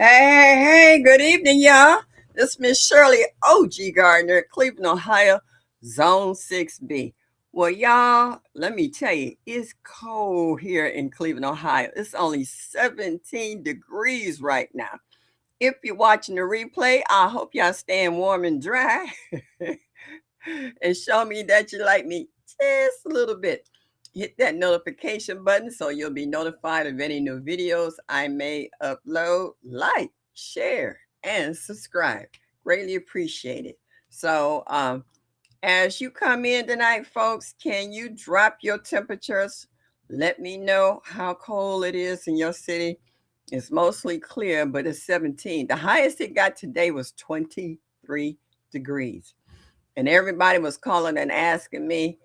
Hey, good evening, y'all. This is Miss Shirley O.G. Gardner, Cleveland, Ohio, Zone 6B. Well, y'all, let me tell you, it's cold here in Cleveland, Ohio. It's only 17 degrees right now. If you're watching the replay, I hope y'all staying warm and dry and show me that you like me just a little bit. Hit that notification button so you'll be notified of any new videos I may upload. Like, share, and subscribe. Greatly appreciate it. So, as you come in tonight, folks, can you drop your temperatures? Let me know how cold it is in your city. It's mostly clear, but it's 17. The highest it got today was 23 degrees. And everybody was calling and asking me,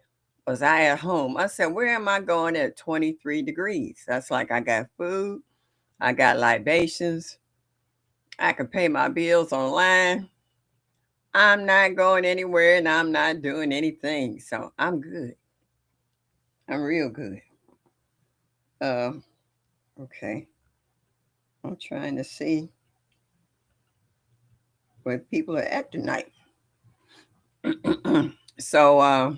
was I at home? I said, where am I going at 23 degrees? That's like I got food, I got libations, I can pay my bills online. I'm not going anywhere and I'm not doing anything. So I'm good. I'm real good. Uh, okay. I'm trying to see where people are at tonight. so, uh,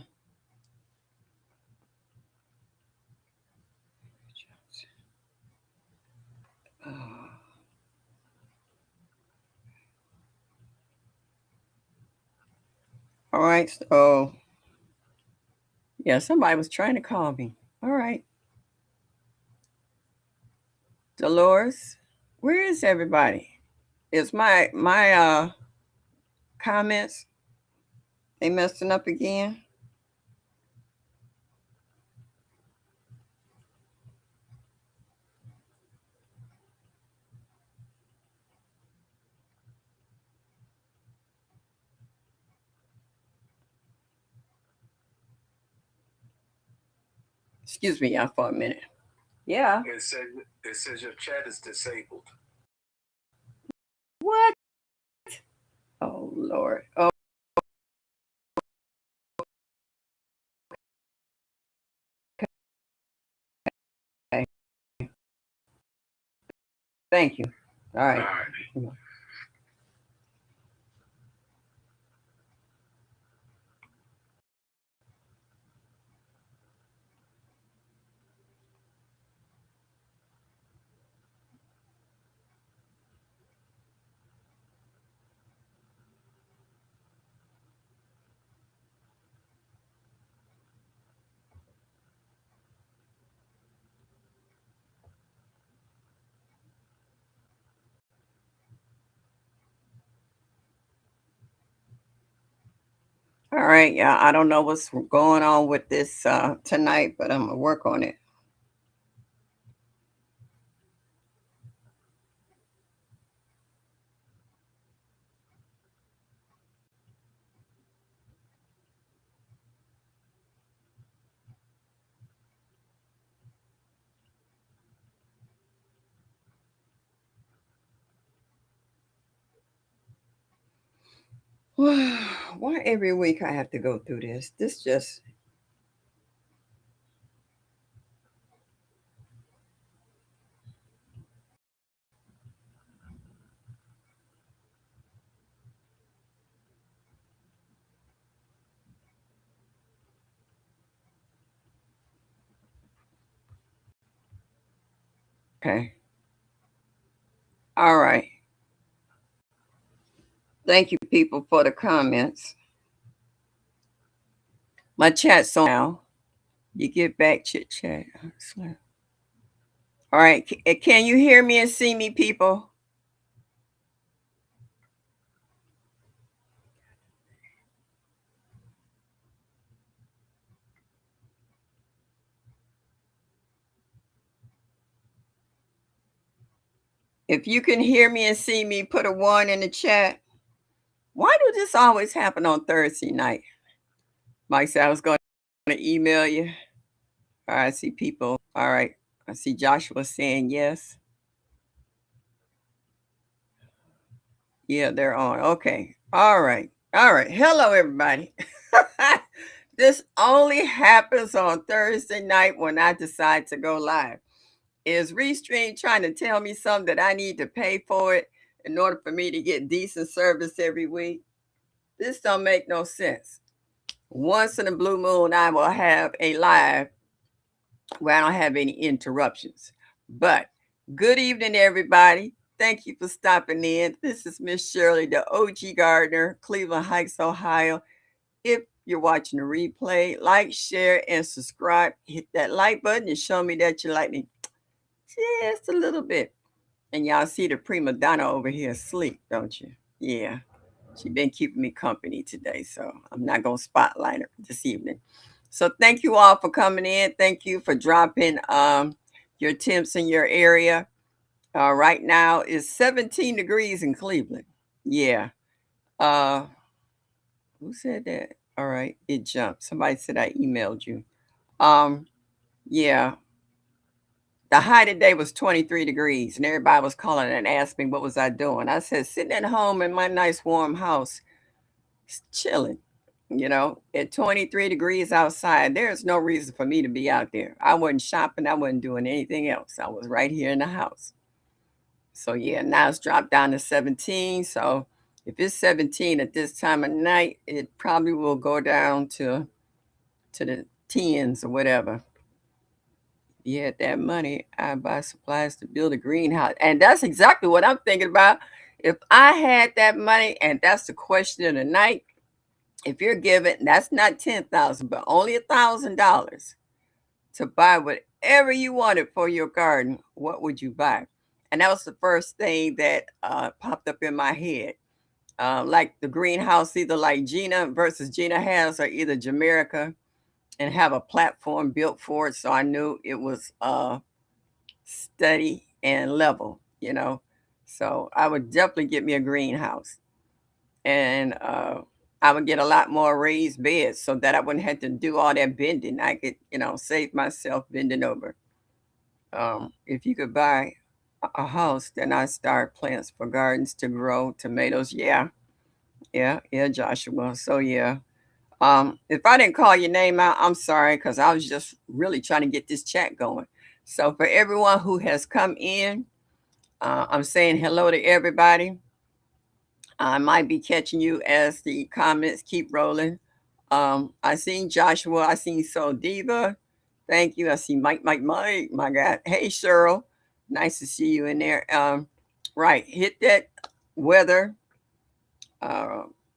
all right. So, yeah, somebody was trying to call me. All right. Dolores, where is everybody? Is my comments they messing up again? Excuse me, y'all, for a minute. Yeah. It says your chat is disabled. What? Oh Lord. Oh. Okay. Thank you. All right. All right, yeah. I don't know what's going on with this tonight, but I'm gonna work on it. Why every week I have to go through this? This just okay. All right. Thank you, people, for the comments. My chat's on now. You get back chit chat. All right. Can you hear me and see me, people? If you can hear me and see me, put a 1 in the chat. Why do this always happen on Thursday night? Mike said I was going to email you. All right, I see people. All right. I see Joshua saying yes. Yeah, they're on. Okay. All right. All right. Hello, everybody. This only happens on Thursday night when I decide to go live. Is Restream trying to tell me something that I need to pay for it in order for me to get decent service every week? This don't make no sense. Once in a blue moon, I will have a live where I don't have any interruptions. But good evening, everybody. Thank you for stopping in. This is Miss Shirley, the OG Gardener, Cleveland Heights, Ohio. If you're watching the replay, like, share, and subscribe. Hit that like button and show me that you like me just a little bit. And y'all see the prima donna over here asleep, don't you? Yeah. She been keeping me company today, so I'm not going to spotlight her this evening. So thank you all for coming in. Thank you for dropping your temps in your area. Right now it's 17 degrees in Cleveland. Yeah. Who said that? All right, it jumped. Somebody said I emailed you. Yeah. The high today was 23 degrees, and everybody was calling and asking me what was I doing. I said, sitting at home in my nice warm house, chilling. At 23 degrees outside, there's no reason for me to be out there. I wasn't shopping. I wasn't doing anything else. I was right here in the house. So yeah, now it's dropped down to 17. So if it's 17 at this time of night, it probably will go down to the tens or whatever. If you had that money, I'd buy supplies to build a greenhouse. And that's exactly what I'm thinking about. If I had that money, and that's the question of the night, if you're given, that's not 10,000, but only $1,000 to buy whatever you wanted for your garden, what would you buy? And that was the first thing that popped up in my head. Like the greenhouse, either like Gina versus Gina has, or either Jamaica, and have a platform built for it. So I knew it was steady and level. So I would definitely get me a greenhouse. And I would get a lot more raised beds so that I wouldn't have to do all that bending. I could, save myself bending over. If you could buy a house, then I start plants for gardens to grow tomatoes. Yeah, Joshua. So yeah. If I didn't call your name out, I'm sorry, because I was just really trying to get this chat going. So for everyone who has come in, I'm saying hello to everybody. I might be catching you as the comments keep rolling. I seen Joshua. I seen Soul Diva. Thank you. I see Mike. My God. Hey, Cheryl. Nice to see you in there. Right. Hit that weather.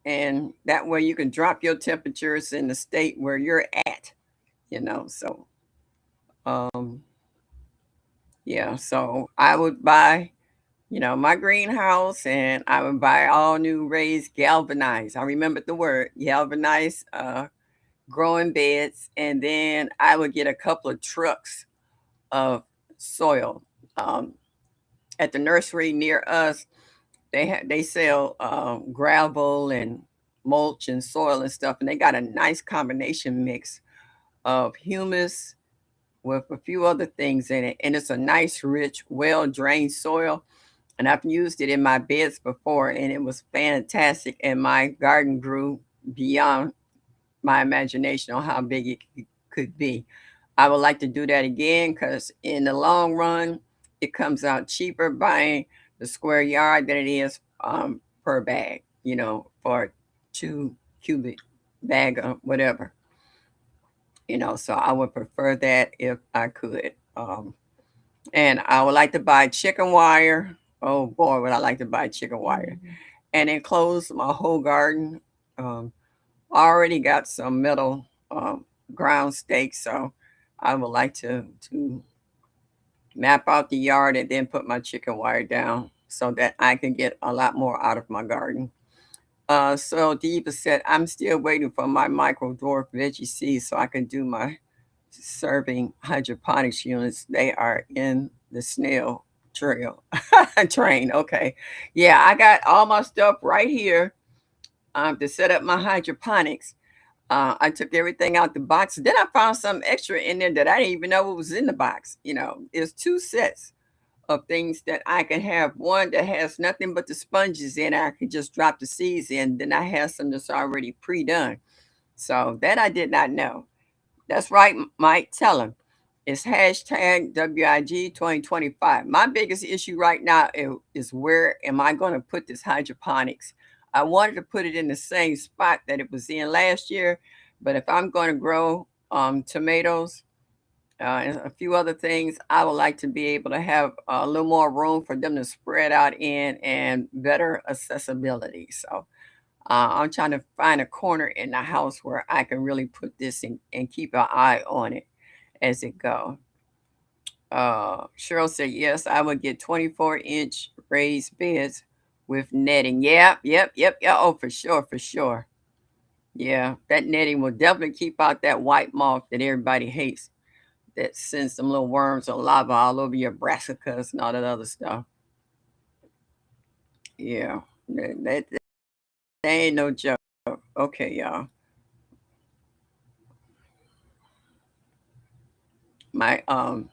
And that way you can drop your temperatures in the state where you're at. So yeah. So I would buy my greenhouse, and I would buy all new raised galvanized. I remembered the word galvanized growing beds, and then I would get a couple of trucks of soil. At the nursery near us, they sell gravel and mulch and soil and stuff, and they got a nice combination mix of humus with a few other things in it, and it's a nice, rich, well drained soil. And I've used it in my beds before, and it was fantastic. And my garden grew beyond my imagination on how big it could be. I would like to do that again because in the long run, it comes out cheaper buying the square yard than it is per bag, for 2 cubic bag or whatever. So I would prefer that if I could. And I would like to buy chicken wire. Oh boy, would I like to buy chicken wire and enclose my whole garden. I already got some metal ground stakes, so I would like to map out the yard and then put my chicken wire down so that I can get a lot more out of my garden. So Diva said, I'm still waiting for my micro dwarf veggie seeds so I can do my serving hydroponics units. They are in the snail train. Okay. Yeah, I got all my stuff right here to set up my hydroponics. I took everything out the box. Then I found some extra in there that I didn't even know what was in the box. It's 2 sets of things that I can have. One that has nothing but the sponges in. I can just drop the seeds in. Then I have some that's already pre-done. So that I did not know. That's right, Mike. Tell him. It's hashtag WIG 2025. My biggest issue right now is where am I going to put this hydroponics? I wanted to put it in the same spot that it was in last year, but if I'm going to grow tomatoes and a few other things, I would like to be able to have a little more room for them to spread out in and better accessibility. So I'm trying to find a corner in the house where I can really put this in and keep an eye on it as it go. Cheryl said, yes, I would get 24-inch raised beds with netting. Yep. Oh, for sure, for sure. Yeah, that netting will definitely keep out that white moth that everybody hates that sends some little worms or lava all over your brassicas and all that other stuff. Yeah, that ain't no joke. Okay, y'all. My All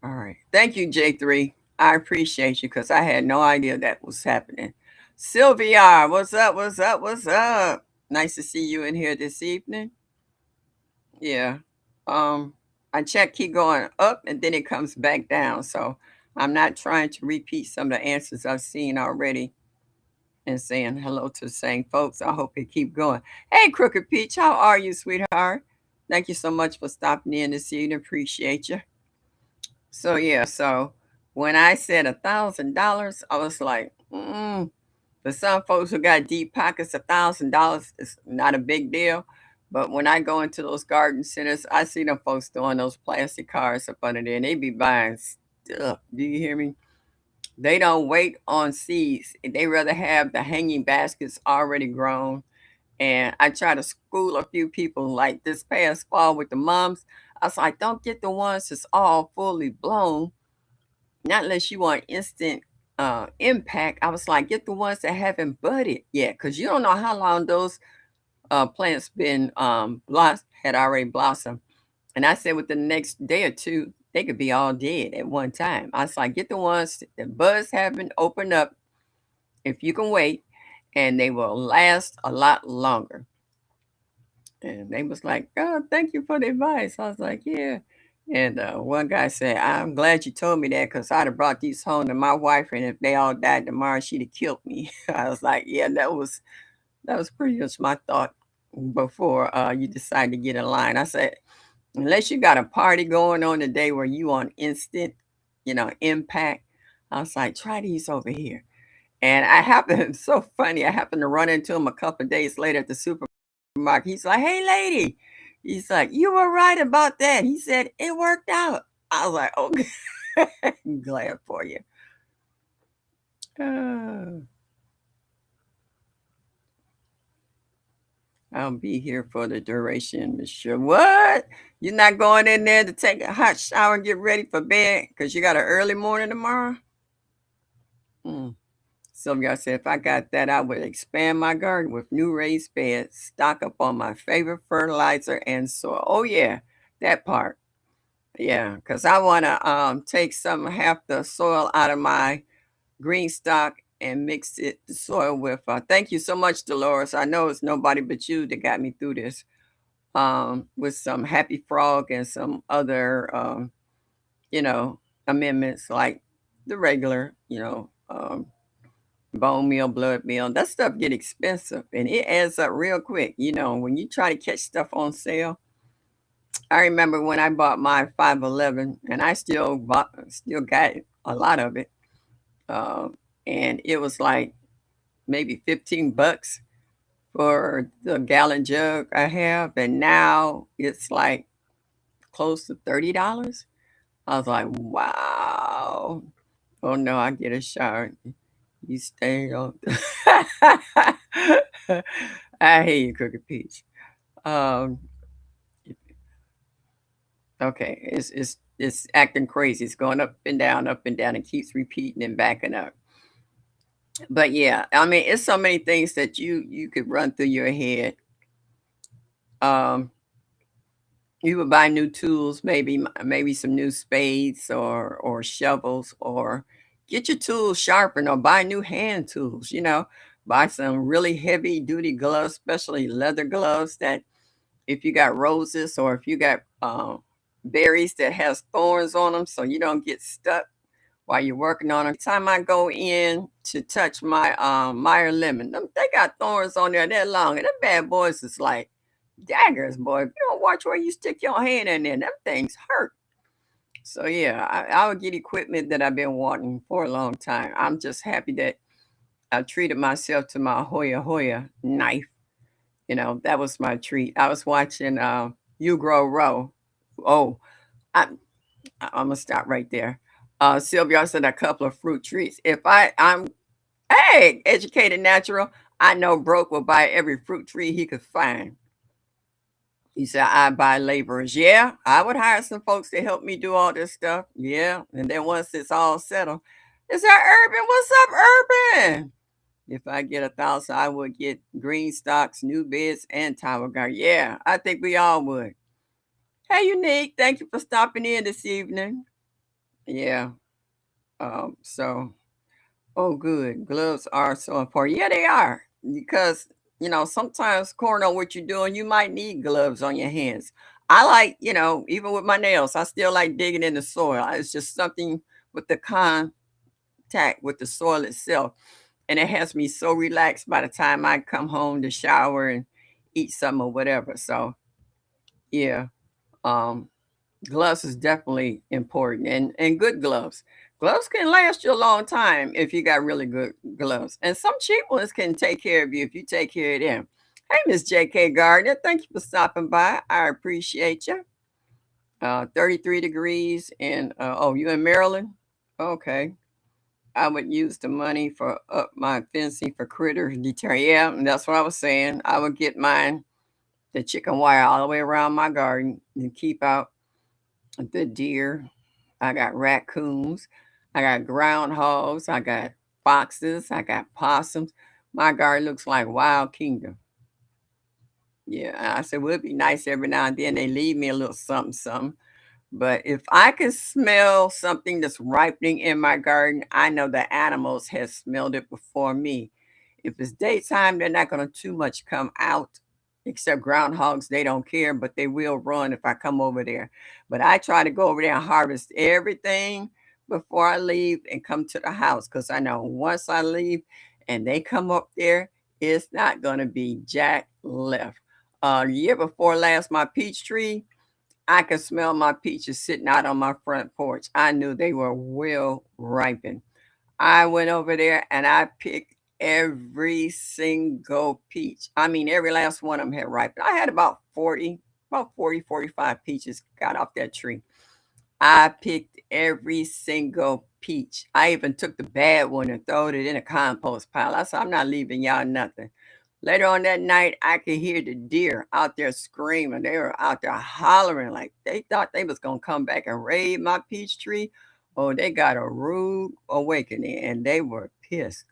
right. Thank you, J3. I appreciate you because I had no idea that was happening. Sylvia, what's up? What's up? What's up? Nice to see you in here this evening. Yeah. Um, I check keep going up and then it comes back down. So I'm not trying to repeat some of the answers I've seen already and saying hello to the same folks. I hope it keep going. Hey, Crooked Peach, how are you, sweetheart? Thank you so much for stopping in this evening. Appreciate you. So yeah, so when I said $1,000, I was like, for some folks who got deep pockets, $1,000 is not a big deal. But when I go into those garden centers, I see them folks throwing those plastic cars up under there, and they be buying stuff. Do you hear me? They don't wait on seeds. They rather have the hanging baskets already grown. And I try to school a few people like this past fall with the moms. I was like, don't get the ones that's all fully blown, not unless you want instant impact. I was like, get the ones that haven't budded yet, because you don't know how long those plants been had already blossomed. And I said within the next day or two, they could be all dead at one time. I was like, get the ones that buds haven't opened up if you can wait, and they will last a lot longer. And they was like, oh, thank you for the advice. I was like, yeah. And one guy said, I'm glad you told me that because I'd have brought these home to my wife, and if they all died tomorrow, she'd have killed me. I was like, yeah, that was pretty much my thought before you decide to get in line. I said, unless you got a party going on today where you on instant, impact, I was like, try these over here. And I happened, it's so funny, I happened to run into him a couple of days later at the supermarket. He's like, hey, lady. He's like, you were right about that. He said, it worked out. I was like, okay, glad for you. Uh, I'll be here for the duration, Michelle. What? You're not going in there to take a hot shower and get ready for bed because you got an early morning tomorrow? Hmm. Sylvia said, if I got that, I would expand my garden with new raised beds, stock up on my favorite fertilizer and soil. Oh, yeah, that part. Yeah, because I want to take half the soil out of my green stock and mix the soil with. Thank you so much, Dolores. I know it's nobody but you that got me through this with some Happy Frog and some other, you know, amendments like the regular, bone meal, blood meal. That stuff get expensive and it adds up real quick. When you try to catch stuff on sale. I remember when I bought my 511, and I still got a lot of it, uh, and it was like maybe $15 for the gallon jug I have, and now it's like close to $30. I was like, wow. Oh no, I get a shower. You stay on. I hate you, Crooked Peach. Um, okay, it's acting crazy. It's going up and down, and keeps repeating and backing up. But yeah, I mean, it's so many things that you could run through your head. Um, you would buy new tools, maybe some new spades or shovels, or get your tools sharpened, or buy new hand tools. Buy some really heavy duty gloves, especially leather gloves that if you got roses or if you got berries that has thorns on them, so you don't get stuck while you're working on them. Time I go in to touch my Meyer lemon, they got thorns on there that long, and them bad boys is like daggers, boy. If you don't watch where you stick your hand in there, them things hurt. So yeah, I would get equipment that I've been wanting for a long time. I'm just happy that I treated myself to my Hoya knife. That was my treat. I was watching You Grow Row. Oh, I, I'm gonna stop right there. Sylvia said a couple of fruit treats. If I'm hey educated natural, I know broke will buy every fruit tree he could find. He said I buy laborers. Yeah, I would hire some folks to help me do all this stuff. Yeah, and then once it's all settled, is that Urban? What's up, Urban? If I get 1,000, I would get green stocks, new beds, and tower guard. Yeah, I think we all would. Hey, Unique, thank you for stopping in this evening. Yeah. So, oh, good. Gloves are so important. Yeah, they are because sometimes, according on what you're doing, you might need gloves on your hands. I like, even with my nails, I still like digging in the soil. It's just something with the contact with the soil itself, and it has me so relaxed by the time I come home to shower and eat something or whatever. So, yeah. Um, Gloves is definitely important, and good gloves. Gloves can last you a long time if you got really good gloves. And some cheap ones can take care of you if you take care of them. Hey, Miss J.K. Gardner, thank you for stopping by. I appreciate you. 33 degrees and oh, you in Maryland? Okay. I would use the money for up my fencing for critters deter. Yeah, and that's what I was saying. I would get the chicken wire all the way around my garden and keep out the deer. I got raccoons. I got groundhogs. I got foxes. I got possums. My garden looks like Wild Kingdom. Yeah, I said, well, it'd be nice every now and then they leave me a little something, something. But if I can smell something that's ripening in my garden, I know the animals have smelled it before me. If it's daytime, they're not going to too much come out, except groundhogs. They don't care, but they will run if I come over there. But I try to go over there and harvest everything before I leave and come to the house because I know once I leave and they come up there, it's not going to be jack left. Year before last, my peach tree, I could smell my peaches sitting out on my front porch. I knew they were well ripened. I went over there and I picked every single peach. I mean, every last one of them had ripened. I had about 40, 45 peaches got off that tree. I picked every single peach. I even took the bad one and throwed it in a compost pile. I said, I'm not leaving y'all nothing. Later on that night, I could hear the deer out there screaming. They were out there hollering like they thought they was gonna come back and raid my peach tree. Oh, they got a rude awakening and they were pissed.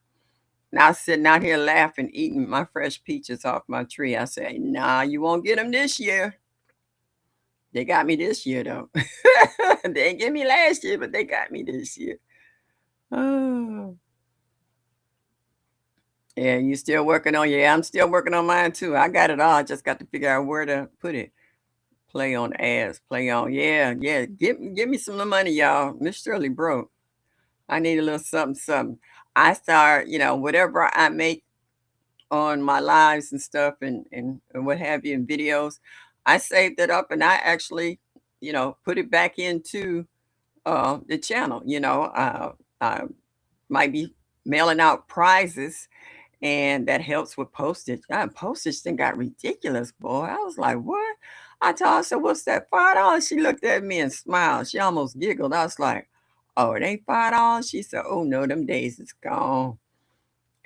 Now sitting out here laughing, eating my fresh peaches off my tree. I say, nah, you won't get them this year. They got me this year though. They didn't get me last year, but they got me this year. Oh. Yeah, you still working on? Yeah, I'm still working on mine too. I got it all. I just got to figure out where to put it. Play on ads. Play on. Yeah, yeah. Give me some money, y'all. Miss Shirley broke. I need a little something, something. I start, whatever I make on my lives and stuff and what have you in videos, I saved it up and I actually, put it back into the channel. I might be mailing out prizes and that helps with postage. Postage thing got ridiculous, boy. I was like, what? I told her, I said, what's that, $5? She looked at me and smiled. She almost giggled. I was like, oh, it ain't $5? She said, oh no, them days is gone.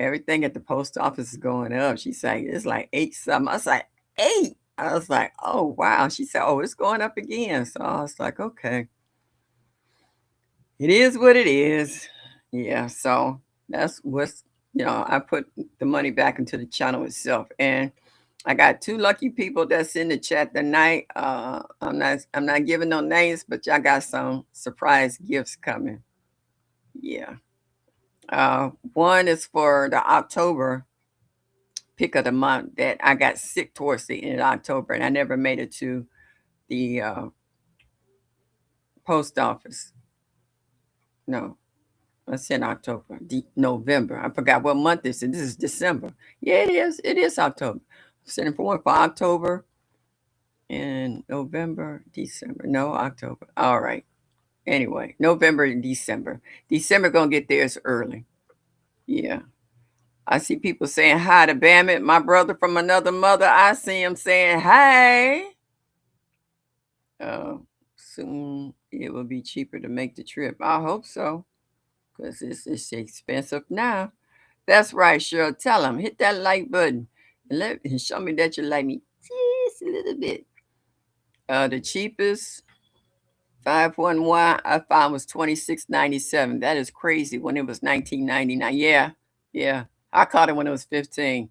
Everything at the post office is going up. She said, it's like 8 something. I was like, 8. I was like, oh wow. She said, oh, it's going up again. So I was like, okay. It is what it is. Yeah, so that's what's I put the money back into the channel itself. And I got 2 lucky people that's in the chat tonight. I'm not giving no names, but y'all got some surprise gifts coming. Yeah. One is for the October pick of the month that I got sick towards the end of October, and I never made it to the post office. No, that's in October, November. I forgot what month this is. This is December. Yeah, it is. It is October. I'm sitting for one for October and November, December. No, October. All right. Anyway, November and December. December gonna get theirs early. Yeah. I see people saying hi to Bammit, my brother from another mother. I see him saying hey. Uh, Soon it will be cheaper to make the trip. I hope so, because it's expensive now. That's right, Cheryl. Tell them, hit that like button and show me that you like me just a little bit. The cheapest 511 I found was $26.97. That is crazy when it was $19.99. Yeah, yeah. I caught it when it was 15.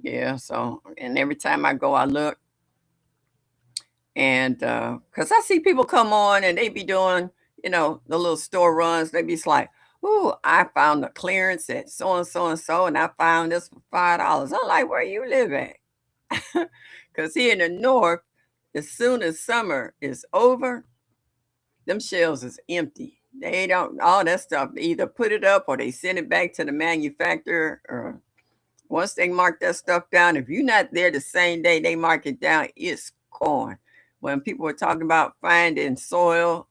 Yeah, so and every time I go, I look. And because I see people come on and they be doing, the little store runs. They be like, "Ooh, I found the clearance at so and so and so, and I found this for $5." I'm like, "Where you live at?" Because here in the north, as soon as summer is over, them shelves is empty. They don't all that stuff. They either put it up or they send it back to the manufacturer. Or once they mark that stuff down, if you're not there the same day they mark it down, it's gone. When people were talking about finding soil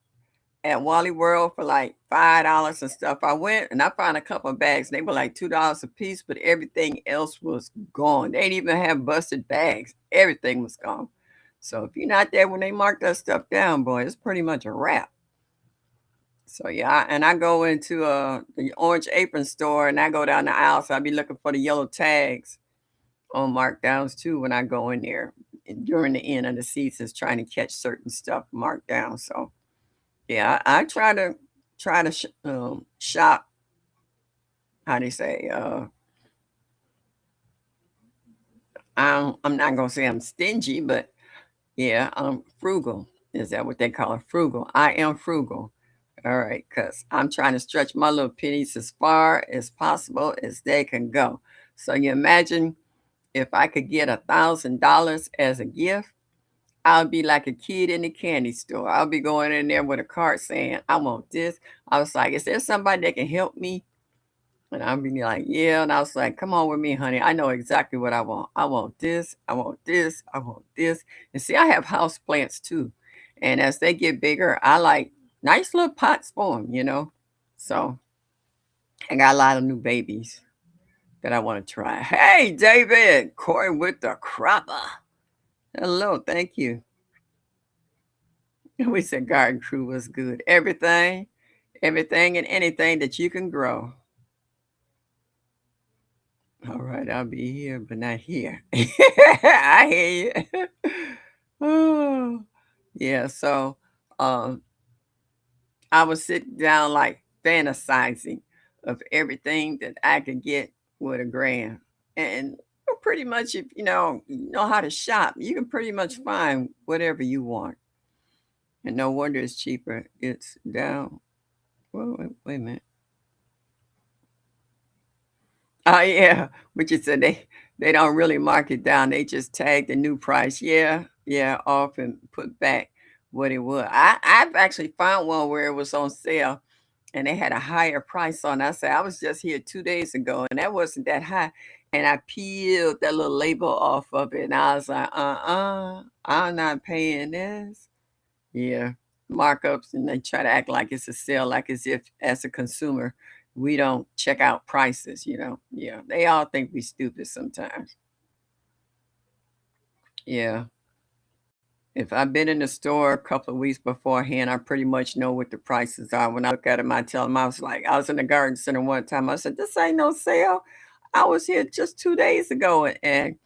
at Wally World for like $5 and stuff, I went and I found a couple of bags. They were like $2 a piece, but everything else was gone. They didn't even have busted bags. Everything was gone. So if you're not there when they mark that stuff down, boy, it's pretty much a wrap. So yeah, and I go into the Orange Apron store and I go down the aisle, so I be looking for the yellow tags on markdowns too when I go in there during the end of the seasons, trying to catch certain stuff marked down. So yeah, I try to shop. How do you say? I'm not gonna say I'm stingy, but yeah, I'm frugal. Is that what they call it? Frugal. I am frugal. All right, because I'm trying to stretch my little pennies as far as possible as they can go. So you imagine if I could get $1,000 as a gift, I'll be like a kid in the candy store. I'll be going in there with a card saying, I want this. I was like, is there somebody that can help me? And I'll be like, yeah. And I was like, come on with me, honey. I know exactly what I want. I want this. I want this. I want this. And see, I have house plants too. And as they get bigger, I like nice little pots for them. So I got a lot of new babies that I want to try. Hey, David, Corey with the cropper. Hello, thank you. We said garden crew was good. Everything and anything that you can grow. All right, I'll be here, but not here. I hear you. Oh, yeah. So, um, I was sitting down like fantasizing of everything that I could get with a grand, and pretty much if you know how to shop, you can pretty much find whatever you want, and no wonder it's cheaper. It's down. Well, wait a minute. Oh yeah, but you said they don't really mark it down. They just tag the new price. Yeah, yeah, off and put back what it was. I've actually found one where it was on sale and they had a higher price on it. I said I was just here 2 days ago and that wasn't that high. And I peeled that little label off of it and I was like, I'm not paying this. Yeah, markups, and they try to act like it's a sale, like as if as a consumer we don't check out prices. Yeah, they all think we stupid sometimes. Yeah. If I've been in the store a couple of weeks beforehand, I pretty much know what the prices are. When I look at them, I tell them, I was in the garden center one time. I said, this ain't no sale. I was here just 2 days ago and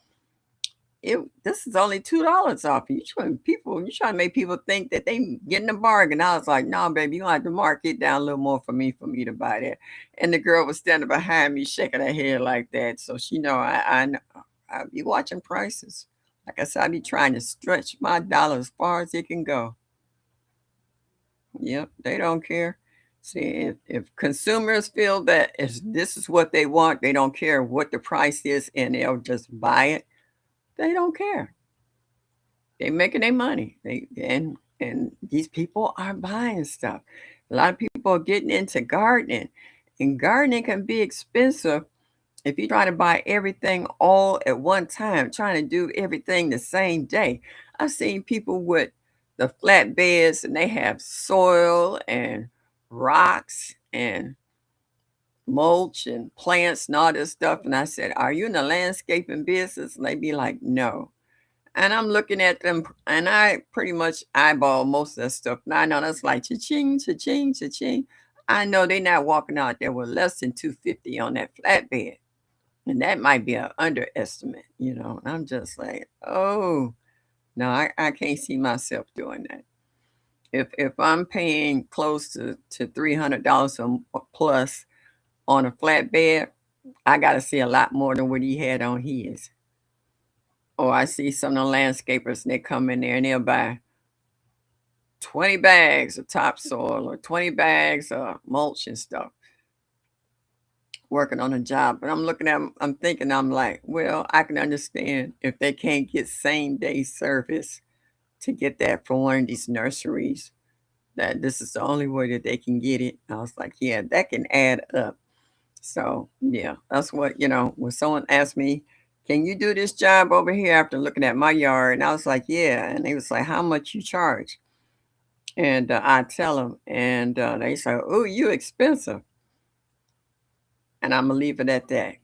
this is only $2 off. You trying to make people think that they getting a bargain. I was like, no, baby, you gonna have to mark it down a little more for me to buy that. And the girl was standing behind me shaking her head like that. So she know I be watching prices. Like I said, I be trying to stretch my dollar as far as it can go. Yep, they don't care. See, if consumers feel that this is what they want, they don't care what the price is, and they'll just buy it, they don't care. They making their money. And these people are buying stuff. A lot of people are getting into gardening, and gardening can be expensive if you try to buy everything all at one time, trying to do everything the same day. I've seen people with the flatbeds and they have soil and rocks and mulch and plants and all this stuff. And I said, "Are you in the landscaping business?" And they be like, "No." And I'm looking at them and I pretty much eyeball most of that stuff. And I know that's like cha-ching, cha-ching, cha-ching. I know they're not walking out there with less than 250 on that flatbed. And that might be an underestimate, you know. And I'm just like, oh no, I can't see myself doing that. If I'm paying close to $300 plus on a flatbed, I gotta see a lot more than what he had on his. Or I see some of the landscapers and they come in there and they'll buy 20 bags of topsoil or 20 bags of mulch and stuff working on a job. But I'm looking at 'em, I'm thinking, I'm like, well, I can understand if they can't get same day service to get that from one of these nurseries, that this is the only way that they can get it. I was like, yeah, that can add up. So yeah, that's what, when someone asked me, can you do this job over here after looking at my yard? And I was like, yeah. And they was like, how much you charge? And I tell them, and they say, oh, you expensive. And I'm gonna leave it at that.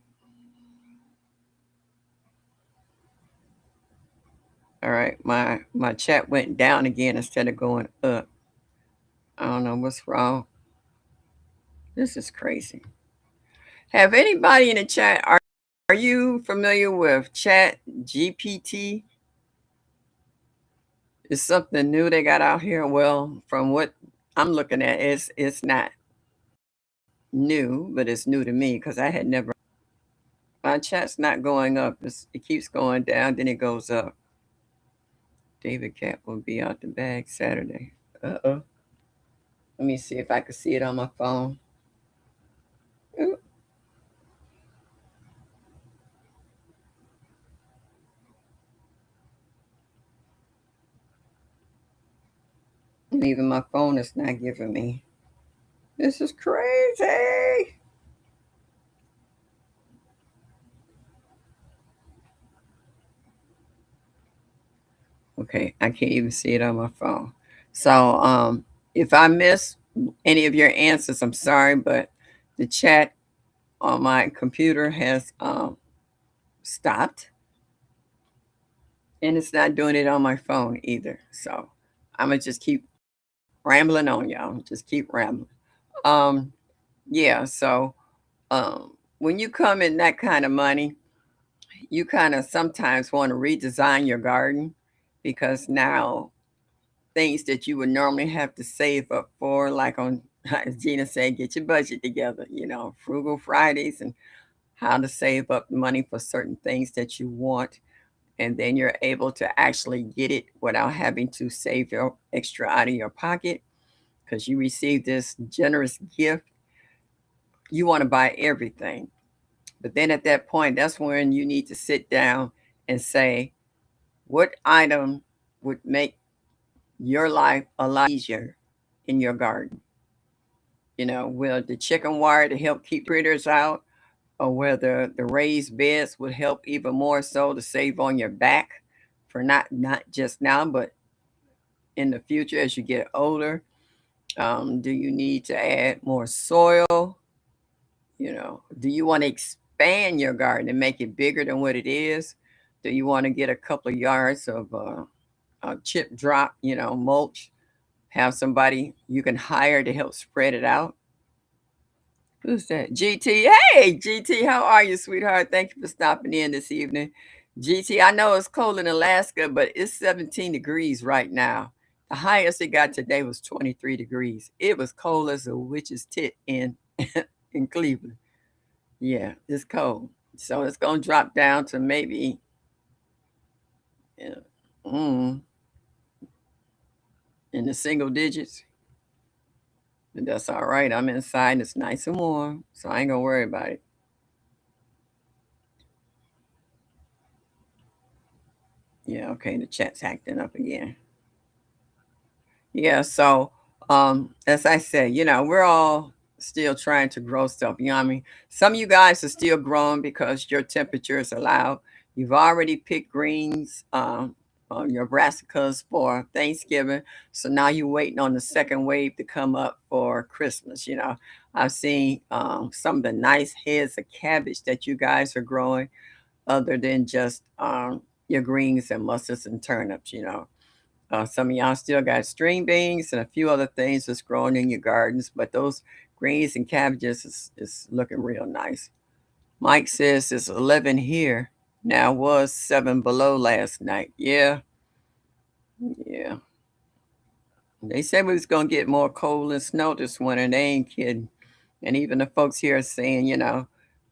All right, my chat went down again instead of going up. I don't know what's wrong. This is crazy. Have anybody in the chat, are you familiar with Chat GPT? It's something new they got out here. Well, from what I'm looking at, it's not new, but it's new to me because I had never. My chat's not going up. It keeps going down, then it goes up. David Cat will be out the bag Saturday. Uh-oh. Let me see if I can see it on my phone. Ooh. And even my phone is not giving me. This is crazy. Okay, I can't even see it on my phone. So if I miss any of your answers, I'm sorry, but the chat on my computer has stopped, and it's not doing it on my phone either. So I'm gonna just keep rambling on, y'all. Just keep rambling. Um, yeah. So when you come in that kind of money, you kind of sometimes want to redesign your garden because now things that you would normally have to save up for, like on, as Gina said, get your budget together, frugal Fridays and how to save up money for certain things that you want. And then you're able to actually get it without having to save your extra out of your pocket because you received this generous gift. You want to buy everything. But then at that point, that's when you need to sit down and say, what item would make your life a lot easier in your garden? Will the chicken wire to help keep critters out, or whether the raised beds would help even more so to save on your back for not just now, but in the future as you get older. Do you need to add more soil? Do you want to expand your garden and make it bigger than what it is? Do you want to get a couple of yards of chip drop, mulch? Have somebody you can hire to help spread it out. Who's that? GT. Hey, GT, how are you, sweetheart? Thank you for stopping in this evening. GT, I know it's cold in Alaska, but it's 17 degrees right now. The highest it got today was 23 degrees. It was cold as a witch's tit in in Cleveland. Yeah, it's cold. So it's gonna drop down to maybe uh, mm, in the single digits. But that's all right. I'm inside and it's nice and warm, so I ain't gonna worry about it. Yeah, okay, the chat's acting up again. Yeah, so as I said, we're all still trying to grow stuff. You know what I mean? Some of you guys are still growing because your temperatures allow. You've already picked greens, your brassicas for Thanksgiving. So now you're waiting on the second wave to come up for Christmas. I've seen some of the nice heads of cabbage that you guys are growing, other than just your greens and mustards and turnips. Some of y'all still got string beans and a few other things that's growing in your gardens, but those greens and cabbages is looking real nice. Mike says it's 11 here. Now was 7 below last night. Yeah, yeah. They said we was gonna get more cold and snow this winter. And they ain't kidding. And even the folks here are saying,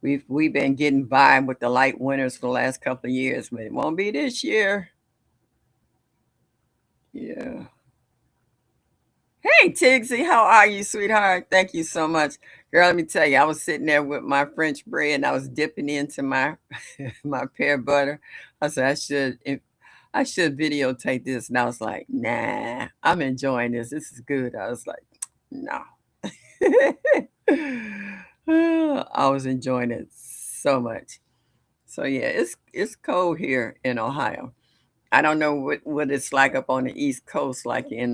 we've been getting by with the light winters for the last couple of years, but it won't be this year. Yeah. Hey, Tigsy, how are you, sweetheart? Thank you so much. Girl, let me tell you, I was sitting there with my French bread and I was dipping into my my pear butter. I said I should videotape this. And I was like, nah, I'm enjoying this. This is good. I was like, no. I was enjoying it so much. So yeah, it's cold here in Ohio. I don't know what it's like up on the East Coast, like in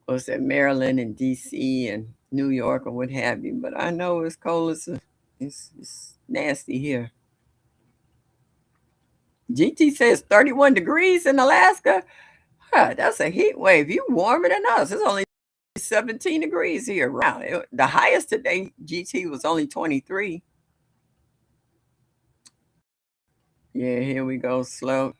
was it Maryland and DC and New York or what have you. But I know it's cold. It's nasty here. GT says 31 degrees in Alaska. Huh, that's a heat wave. You warmer than us. It's only 17 degrees here. Wow. The highest today, GT, was only 23. Yeah, here we go. Slow.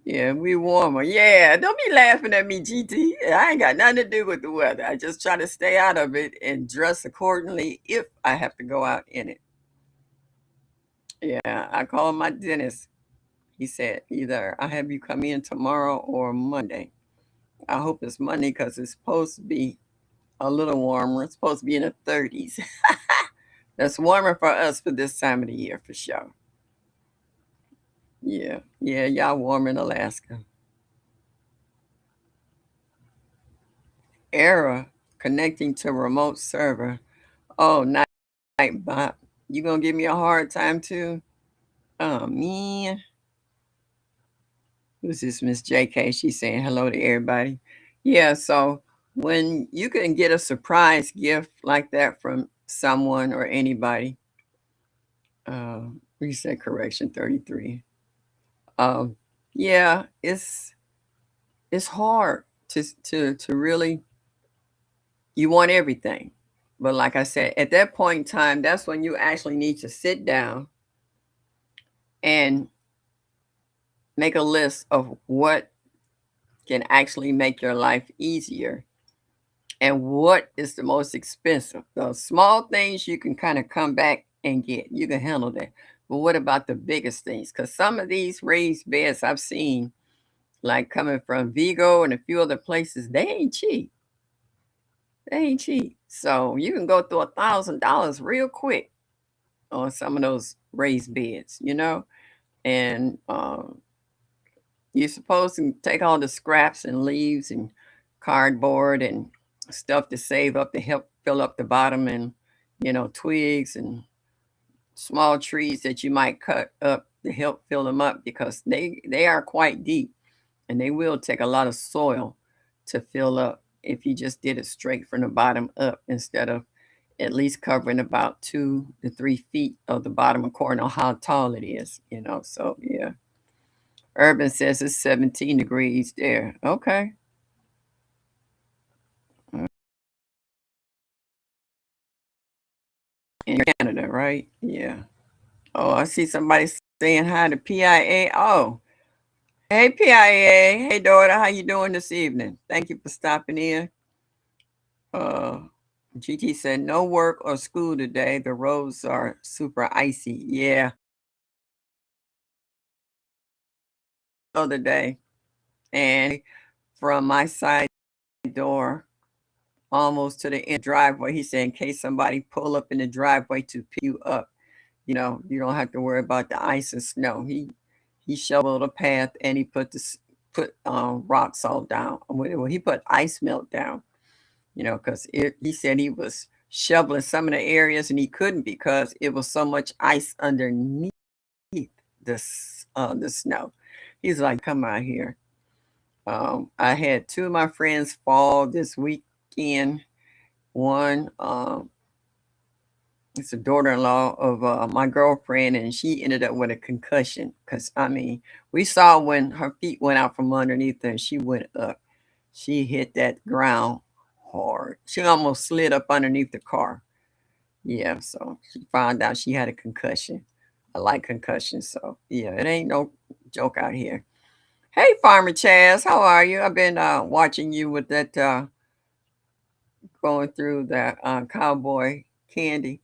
Yeah, we warmer. Yeah, don't be laughing at me, GT. I ain't got nothing to do with the weather. I just try to stay out of it and dress accordingly if I have to go out in it. Yeah, I called my dentist. He said, either I have you come in tomorrow or Monday. I hope it's Monday because it's supposed to be a little warmer. It's supposed to be in the 30s. That's warmer for us for this time of the year for sure. Yeah, yeah, y'all warm in Alaska. Error connecting to remote server. Oh, night, Bob. You gonna give me a hard time too? Oh man. Who's this Miss JK? She's saying hello to everybody. Yeah, so when you can get a surprise gift like that from someone or anybody, reset correction 33. Um, yeah, it's hard to really you want everything. But like I said, at that point in time, that's when you actually need to sit down and make a list of what can actually make your life easier and what is the most expensive. Those small things you can kind of come back and get. You can handle that. But what about the biggest things? Because some of these raised beds I've seen, like coming from Vigo and a few other places, they ain't cheap. They ain't cheap. So you can go through $1,000 real quick on some of those raised beds. And you're supposed to take all the scraps and leaves and cardboard and stuff to save up to help fill up the bottom and, twigs and small trees that you might cut up to help fill them up because they are quite deep and they will take a lot of soil to fill up if you just did it straight from the bottom up instead of at least covering about 2 to 3 feet of the bottom according to how tall it is. So yeah. Urban says it's 17 degrees there. Okay. In Canada, right? Yeah. Oh, I see somebody saying hi to PIA. Oh, hey PIA. Hey daughter, how you doing this evening? Thank you for stopping in. Uh GT said no work or school today. The roads are super icy. Yeah. Other day. And from my side door, almost to the end driveway. He said in case somebody pull up in the driveway to pick you up, you know, you don't have to worry about the ice and snow. He shoveled a path and he put rocks all down. Well, he put ice melt down, you know, because he said he was shoveling some of the areas and he couldn't because it was so much ice underneath the snow. He's like, come out here. I had two of my friends fall this weekend. One, it's a daughter-in-law of my girlfriend, and she ended up with a concussion. Cause I mean, we saw when her feet went out from underneath her, and she went up. She hit that ground hard. She almost slid up underneath the car. Yeah, so she found out she had a concussion. I like concussions, so yeah, it ain't no joke out here. Hey, Farmer Chaz, how are you? I've been watching you with that going through that cowboy candy.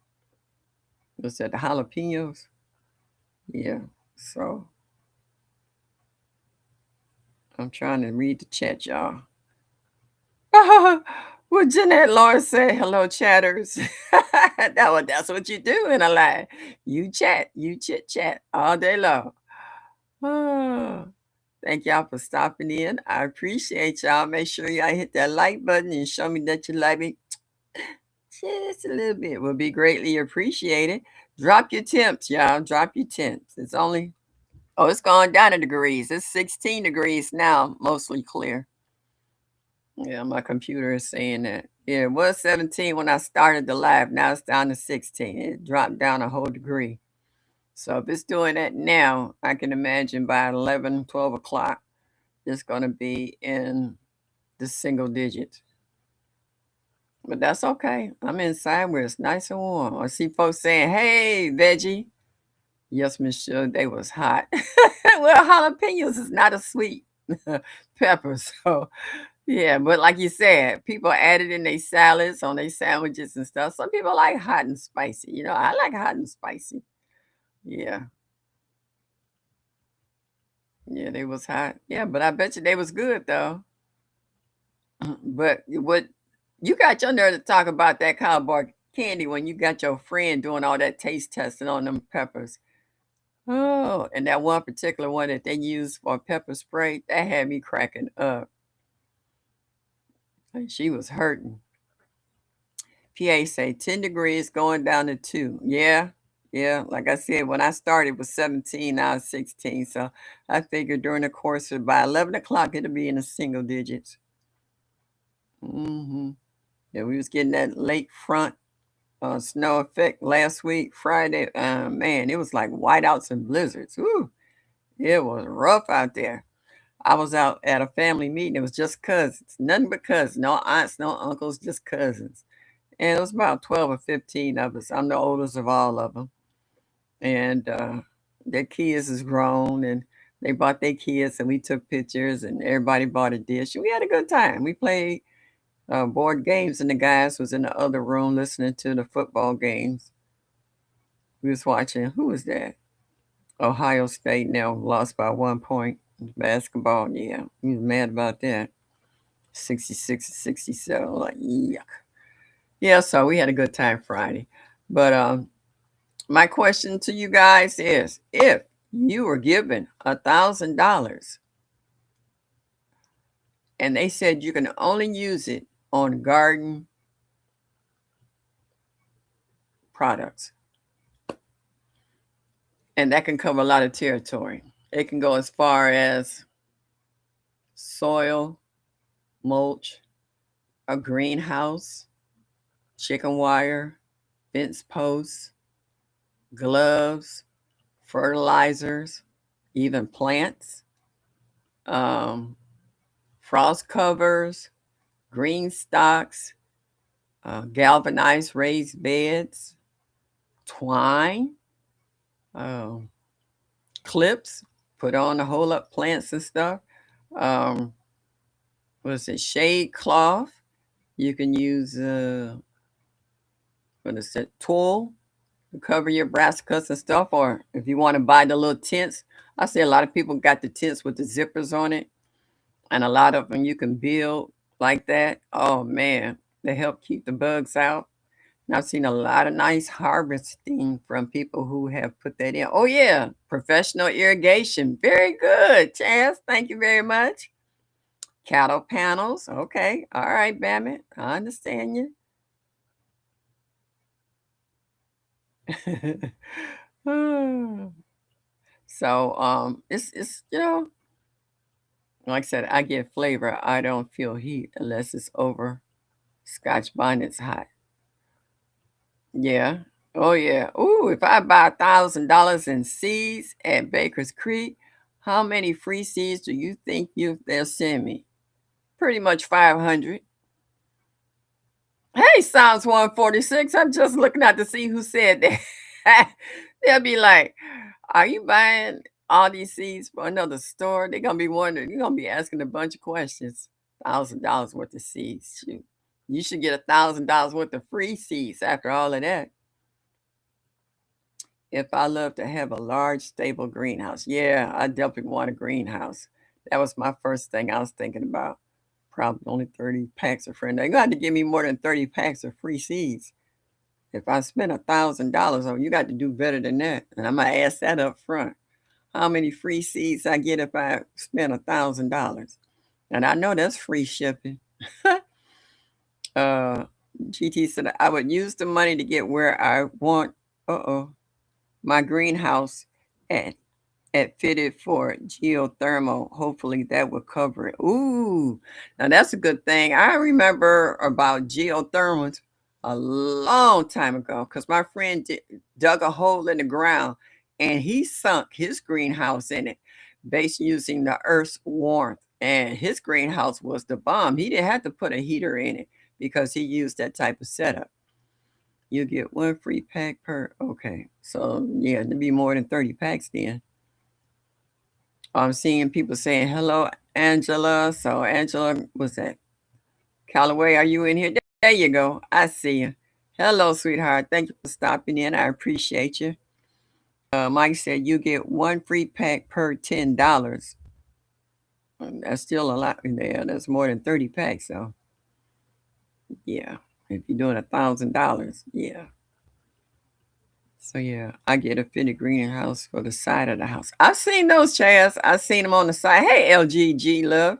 Was that the jalapenos? Yeah. So I'm trying to read the chat, y'all. Well, Jeanette Lawrence said, hello, chatters. That's what you do in a line. You chat, you chit chat all day long. Oh, thank y'all for stopping in. I appreciate y'all. Make sure y'all hit that like button and show me that you like me just a little bit. Will be greatly appreciated. Drop your temps, y'all. Drop your temps. It's only, oh, it's gone down in degrees. It's 16 degrees now, mostly clear. Yeah, my computer is saying that. Yeah, it was 17 when I started the live. Now it's down to 16. It dropped down a whole degree. So if it's doing that now, I can imagine by 11, 12 o'clock, it's going to be in the single digits. But that's okay. I'm inside where it's nice and warm. I see folks saying, hey, veggie. Yes, Miss Suge, they was hot. Well, jalapenos is not a sweet pepper. So, yeah. But like you said, people add it in their salads, on their sandwiches and stuff. Some people like hot and spicy. You know, I like hot and spicy. Yeah. Yeah, they was hot. Yeah, but I bet you they was good, though. But what you got your nerve to talk about that cowboy candy when you got your friend doing all that taste testing on them peppers. Oh, and that one particular one that they used for pepper spray, that had me cracking up. And she was hurting. PA say 10 degrees going down to 2. Yeah, yeah. Like I said, when I started it was 17, now it's 16. So I figured during the course of by 11 o'clock, it'll be in the single digits. Hmm. Yeah, we was getting that late front snow effect last week, Friday. Man, it was like whiteouts and blizzards. Ooh, it was rough out there. I was out at a family meeting. It was just cousins, nothing but cousins, no aunts, no uncles, just cousins. And it was about 12 or 15 of us. I'm the oldest of all of them. And their kids is grown and they brought their kids and we took pictures and everybody bought a dish. We had a good time. We played board games and the guys was in the other room listening to the football games. We was watching, who was that? Ohio State now lost by 1 point. Basketball, yeah. He was mad about that. 66-67. Like, yuck. Yeah, so we had a good time Friday. But my question to you guys is if you were given $1,000 and they said you can only use it on garden products, and that can cover a lot of territory. It can go as far as soil, mulch, a greenhouse, chicken wire, fence posts, gloves, fertilizers, even plants, frost covers, green stocks, galvanized raised beds, twine, clips, put on to hold up plants and stuff. What is it? Shade cloth. You can use what is it? Tulle to cover your brassicas and stuff. Or if you want to buy the little tents, I see a lot of people got the tents with the zippers on it, and a lot of them you can build like that. Oh man, They help keep the bugs out. And I've seen a lot of nice harvesting from people who have put that in. Oh yeah, professional irrigation. Very good, Chaz. Thank you very much. Cattle panels. Okay. All right, Bammit. I understand you. So it's like I said, I get flavor. I don't feel heat unless it's over. Scotch bonnet's hot. Yeah. Oh yeah. Ooh, if I buy $1,000 in seeds at Baker's Creek, how many free seeds do you think they'll send me? Pretty much 500. Hey, Psalms 146. I'm just looking out to see who said that. They'll be like, are you buying all these seeds for another store? They're gonna be wondering, you're gonna be asking a bunch of questions. $1,000 worth of seeds. Shoot. You should get $1,000 worth of free seeds after all of that. If I love to have a large, stable greenhouse. Yeah, I definitely want a greenhouse. That was my first thing I was thinking about. Probably only 30 packs of friend. They got to give me more than 30 packs of free seeds. If I spend $1,000, oh, you got to do better than that. And I'm gonna ask that up front. How many free seeds I get if I spend $1,000? And I know that's free shipping. uh, GT said I would use the money to get where I want. My greenhouse at fitted for geothermal. Hopefully that will cover it. Ooh, now that's a good thing. I remember about geothermals a long time ago because my friend dug a hole in the ground and he sunk his greenhouse in it based using the earth's warmth. And his greenhouse was the bomb. He didn't have to put a heater in it because he used that type of setup. You get one free pack per. Okay, so yeah, to be more than 30 packs then. I'm seeing people saying hello, Angela. So Angela, what's that? Callaway, are you in here? There you go. I see you. Hello, sweetheart. Thank you for stopping in. I appreciate you. Mike said you get one free pack per $10. That's still a lot in there. That's more than 30 packs, so yeah. If you're doing $1,000, yeah. So yeah, I get a fitted greenhouse for the side of the house. I've seen those chairs. I've seen them on the side. Hey, LGG love.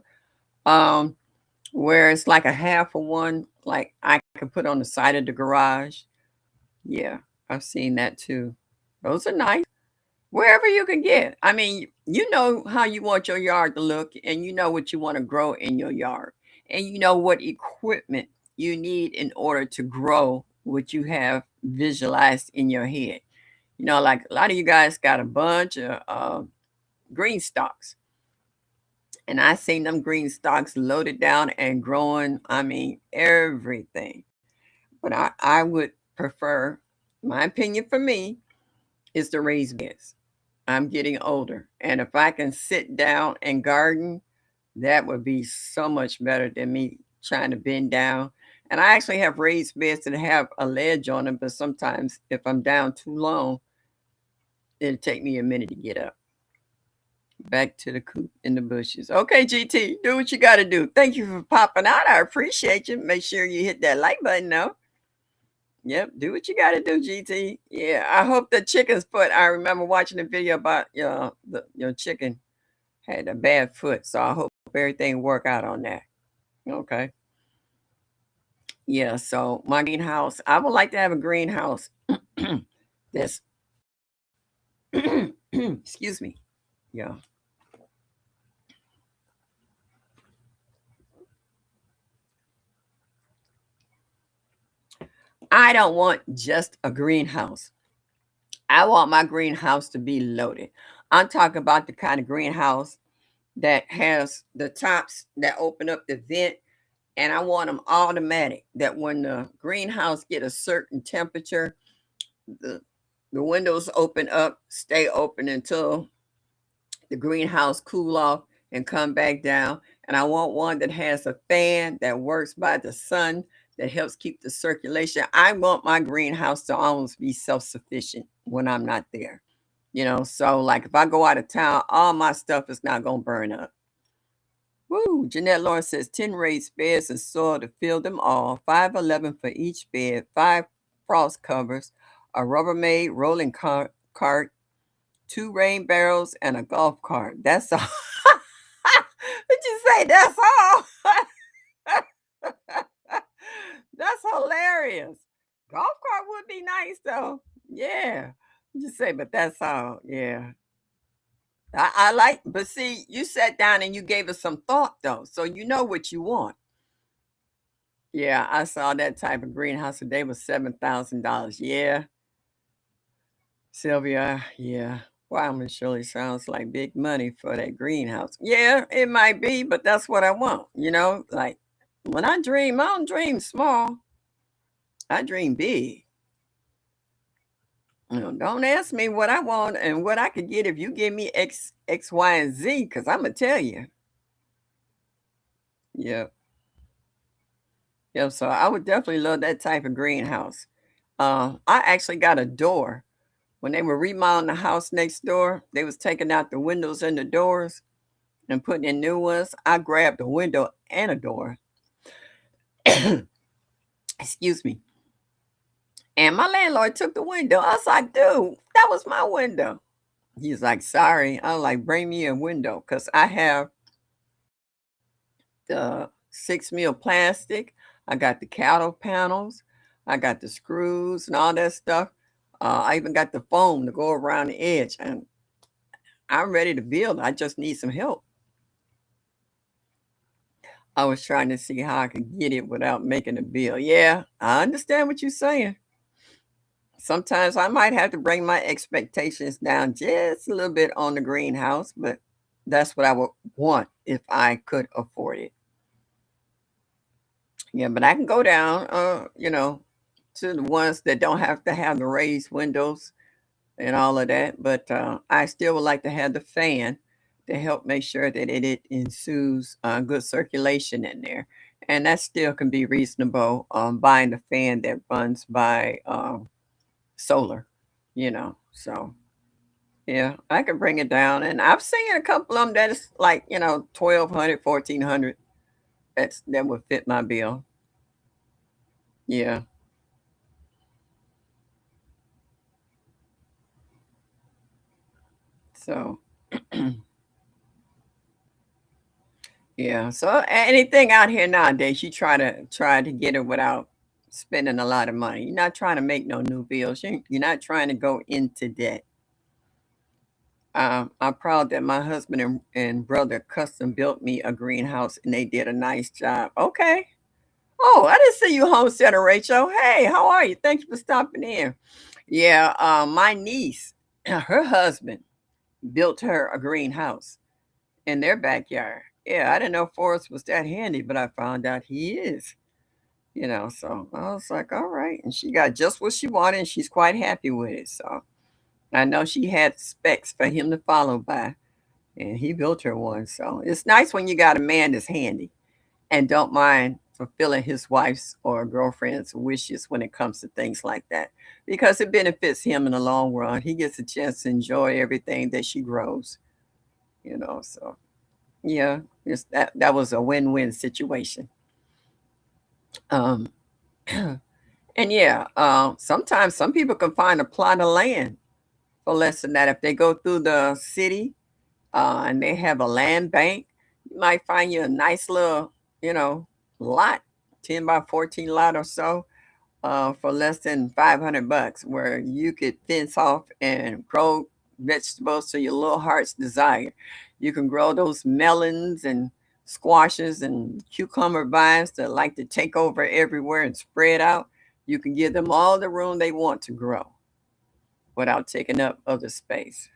Um, where it's like a half of one, like I could put on the side of the garage. Yeah, I've seen that too. Those are nice. Wherever you can get. I mean, you know how you want your yard to look, and you know what you want to grow in your yard, and you know what equipment you need in order to grow what you have visualized in your head. You know, like a lot of you guys got a bunch of green stalks, and I seen them green stalks loaded down and growing. I mean, everything. But I would prefer, my opinion for me, is to raise beds. I'm getting older. And if I can sit down and garden, that would be so much better than me trying to bend down. And I actually have raised beds that have a ledge on them, but sometimes if I'm down too long, it'll take me a minute to get up. Back to the coop in the bushes. Okay, GT, do what you got to do. Thank you for popping out. I appreciate you. Make sure you hit that like button, though. Yep, do what you got to do, GT. Yeah, I hope the chicken's foot. I remember watching a video about your chicken had a bad foot, so I hope everything work out on that. Okay. Yeah, so my greenhouse, I would like to have a greenhouse that's excuse me. Yeah. I don't want just a greenhouse. I want my greenhouse to be loaded. I'm talking about the kind of greenhouse that has the tops that open up the vent, and I want them automatic. That when the greenhouse get a certain temperature, the the windows open up, stay open until the greenhouse cool off and come back down. And I want one that has a fan that works by the sun that helps keep the circulation. I want my greenhouse to almost be self-sufficient when I'm not there. So like if I go out of town, all my stuff is not gonna burn up. Woo! Jeanette Lawrence says 10 raised beds and soil to fill them all, 511 for each bed, 5 frost covers, a Rubbermaid rolling cart, 2 rain barrels, and a golf cart. That's all. Did you say that's all? That's hilarious. Golf cart would be nice though. Yeah. Just say, but that's all. Yeah. I like, but see, you sat down and you gave us some thought though. So you know what you want. Yeah, I saw that type of greenhouse today was $7,000. Yeah. Sylvia, yeah. Wow, Miss Shirley sounds like big money for that greenhouse. Yeah, it might be, but that's what I want. Like when I dream, I don't dream small. I dream big. Don't ask me what I want and what I could get if you give me X, Y, and Z, because I'm gonna tell you. Yeah. Yeah. So I would definitely love that type of greenhouse. I actually got a door. When they were remodeling the house next door, they was taking out the windows and the doors and putting in new ones. I grabbed a window and a door. Excuse me. And my landlord took the window. I was like, dude, that was my window. He's like, sorry. I was like, bring me a window because I have the 6 mil plastic. I got the cattle panels. I got the screws and all that stuff. I even got the foam to go around the edge. And I'm ready to build. I just need some help. I was trying to see how I could get it without making a bill. Yeah, I understand what you're saying. Sometimes I might have to bring my expectations down just a little bit on the greenhouse, but that's what I would want if I could afford it. Yeah, but I can go down, to the ones that don't have to have the raised windows and all of that. But I still would like to have the fan to help make sure that it ensues good circulation in there. And that still can be reasonable buying the fan that runs by solar, So, yeah, I can bring it down. And I've seen a couple of them that is like, 1,200, 1,400. That would fit my bill. Yeah. So, yeah. So anything out here nowadays, you try to get it without spending a lot of money. You're not trying to make no new bills. You're not trying to go into debt. I'm proud that my husband and brother custom built me a greenhouse and they did a nice job. Okay. Oh, I didn't see you, homesteader Rachel. Hey, how are you? Thank you for stopping in. Yeah, my niece, her husband built her a greenhouse in their backyard. Yeah, I didn't know Forrest was that handy, but I found out he is. So I was like, all right. And she got just what she wanted, and she's quite happy with it. So I know she had specs for him to follow by, and he built her one. So it's nice when you got a man that's handy and don't mind fulfilling his wife's or girlfriend's wishes when it comes to things like that because it benefits him in the long run. He gets a chance to enjoy everything that she grows, So yeah, that was a win-win situation. Um, and yeah, sometimes some people can find a plot of land for less than that if they go through the city and they have a land bank. You might find you a nice little, you know, lot, 10 by 14 lot or so, for less than $500, where you could fence off and grow vegetables to your little heart's desire. You can grow those melons and squashes and cucumber vines that like to take over everywhere and spread out. You can give them all the room they want to grow without taking up other space.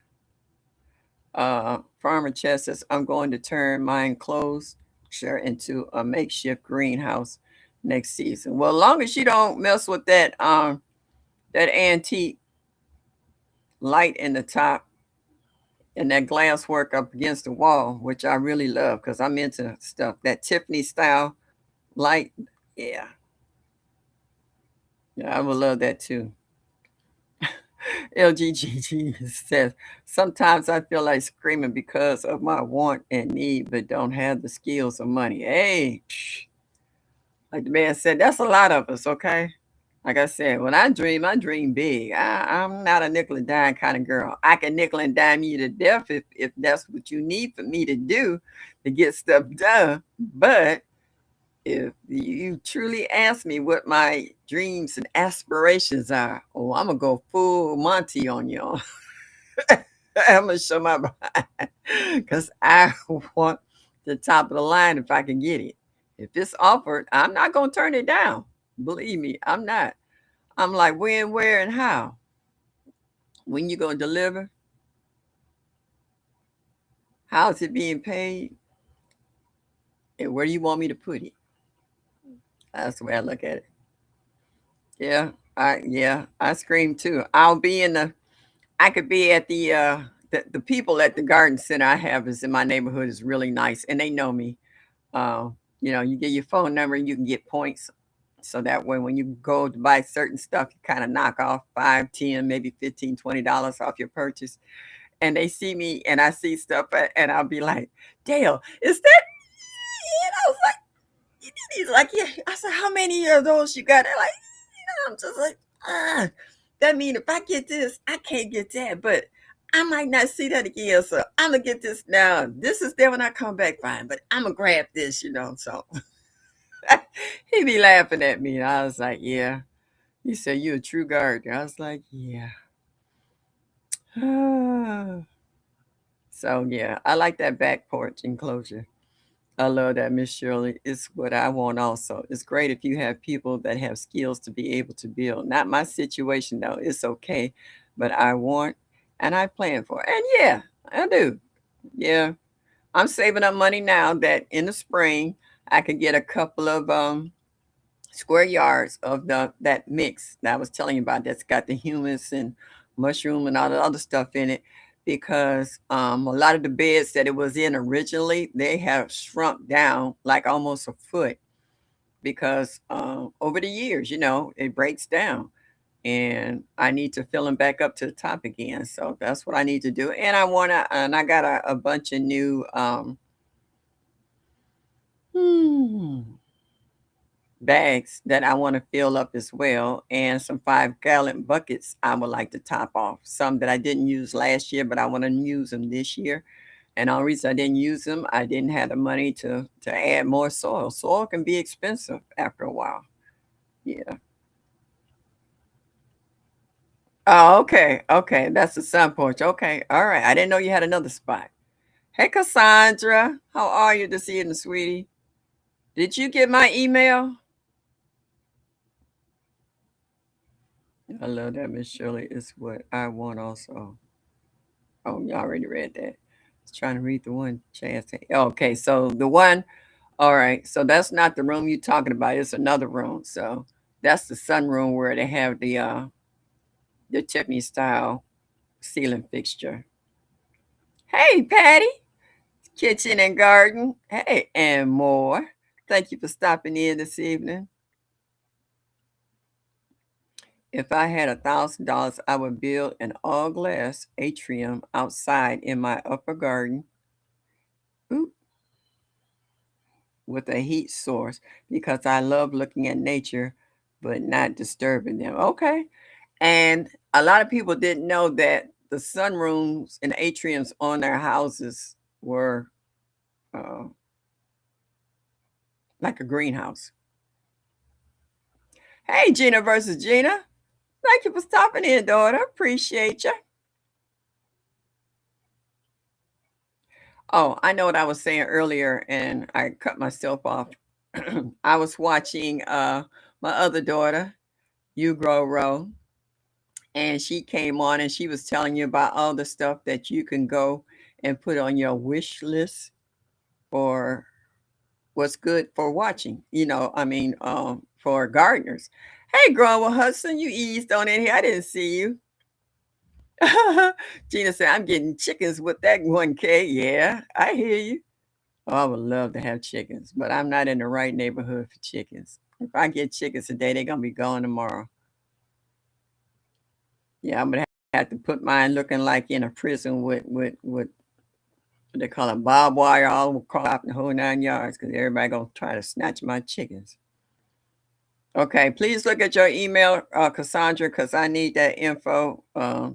Farmer Chess says, I'm going to turn my enclosure into a makeshift greenhouse next season. Well, as long as you don't mess with that antique light in the top and that glass work up against the wall, which I really love because I'm into stuff. That Tiffany style light, yeah. Yeah, I would love that too. LGGG says, sometimes I feel like screaming because of my want and need, but don't have the skills or money. Hey, like the man said, that's a lot of us, okay? Like I said, when I dream big. I'm not a nickel and dime kind of girl. I can nickel and dime you to death if that's what you need for me to do to get stuff done. But if you truly ask me what my dreams and aspirations are, oh, I'm gonna go full Monty on you. I'm gonna show my behind because I want the top of the line if I can get it. If it's offered, I'm not gonna turn it down. Believe me, I'm not. I'm like, when, where, and how? When you gonna deliver? How is it being paid? And where do you want me to put it? That's the way I look at it. I scream too. I could be at the people at the garden center I have is in my neighborhood is really nice and they know me. You get your phone number and you can get points. So that way when you go to buy certain stuff, you kind of knock off 5, 10, maybe 15, $20 off your purchase. And they see me and I see stuff and I'll be like, Dale, is that me? And I was like, he's like, yeah. I said, how many of those you got? They're like, I'm just like, that mean if I get this, I can't get that, but I might not see that again. So I'm gonna get this now. This is there when I come back fine, but I'm gonna grab this. So he be laughing at me. And I was like, yeah. He said, you a true gardener. I was like, yeah. So yeah, I like that back porch enclosure. I love that, Miss Shirley. It's what I want also. It's great if you have people that have skills to be able to build. Not my situation though. It's okay. But I want and I plan for. And yeah, I do. Yeah. I'm saving up money now that in the spring I could get a couple of square yards of that mix that I was telling you about that's got the humus and mushroom and all the other stuff in it because a lot of the beds that it was in originally they have shrunk down like almost a foot because over the years it breaks down and I need to fill them back up to the top again, so that's what I need to do. And I got a bunch of new hmm, bags that I want to fill up as well, and some 5-gallon buckets I would like to top off. Some that I didn't use last year, but I want to use them this year. And the only reason I didn't use them, I didn't have the money to add more soil. Soil can be expensive after a while. Yeah. Oh, okay. Okay. That's the sun porch. Okay. All right. I didn't know you had another spot. Hey, Cassandra. How are you this evening, sweetie? Did you get my email? I love that, Miss Shirley. It's what I want also. Oh, you already read that. I was trying to read the one Chance. Okay, so the one, all right. So that's not the room you're talking about. It's another room. So that's the sunroom where they have the Tiffany style ceiling fixture. Hey, Patty, kitchen and garden. Hey, and more. Thank you for stopping in this evening. If I had $1,000, I would build an all glass atrium outside in my upper garden. Oop, with a heat source because I love looking at nature but not disturbing them. Okay. And a lot of people didn't know that the sunrooms and atriums on their houses were uh, like a greenhouse. Hey, Gina versus Gina. Thank you for stopping in, daughter. Appreciate you. Oh, I know what I was saying earlier and I cut myself off. I was watching my other daughter, You Grow Row, and she came on and she was telling you about all the stuff that you can go and put on your wish list for what's good for watching. For gardeners. Hey, Grower Hudson, you eased on in here. I didn't see you. Gina said, I'm getting chickens with that 1K. Yeah, I hear you. Oh, I would love to have chickens, but I'm not in the right neighborhood for chickens. If I get chickens today, they're gonna be gone tomorrow. Yeah, I'm gonna had to put mine looking like in a prison with what they call it, barbed wire all across the whole 9 yards, because everybody gonna try to snatch my chickens. Okay, please look at your email, Cassandra, because I need that info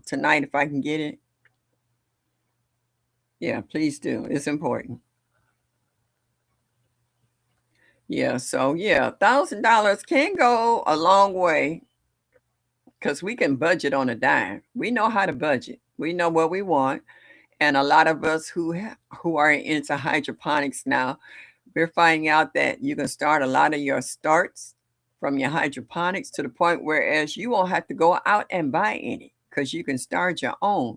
tonight if I can get it. Yeah, please do. It's important. Yeah, so yeah, $1,000 can go a long way because we can budget on a dime. We know how to budget. We know what we want, and a lot of us who are into hydroponics now, we're finding out that you can start a lot of your starts from your hydroponics to the point whereas you won't have to go out and buy any because you can start your own.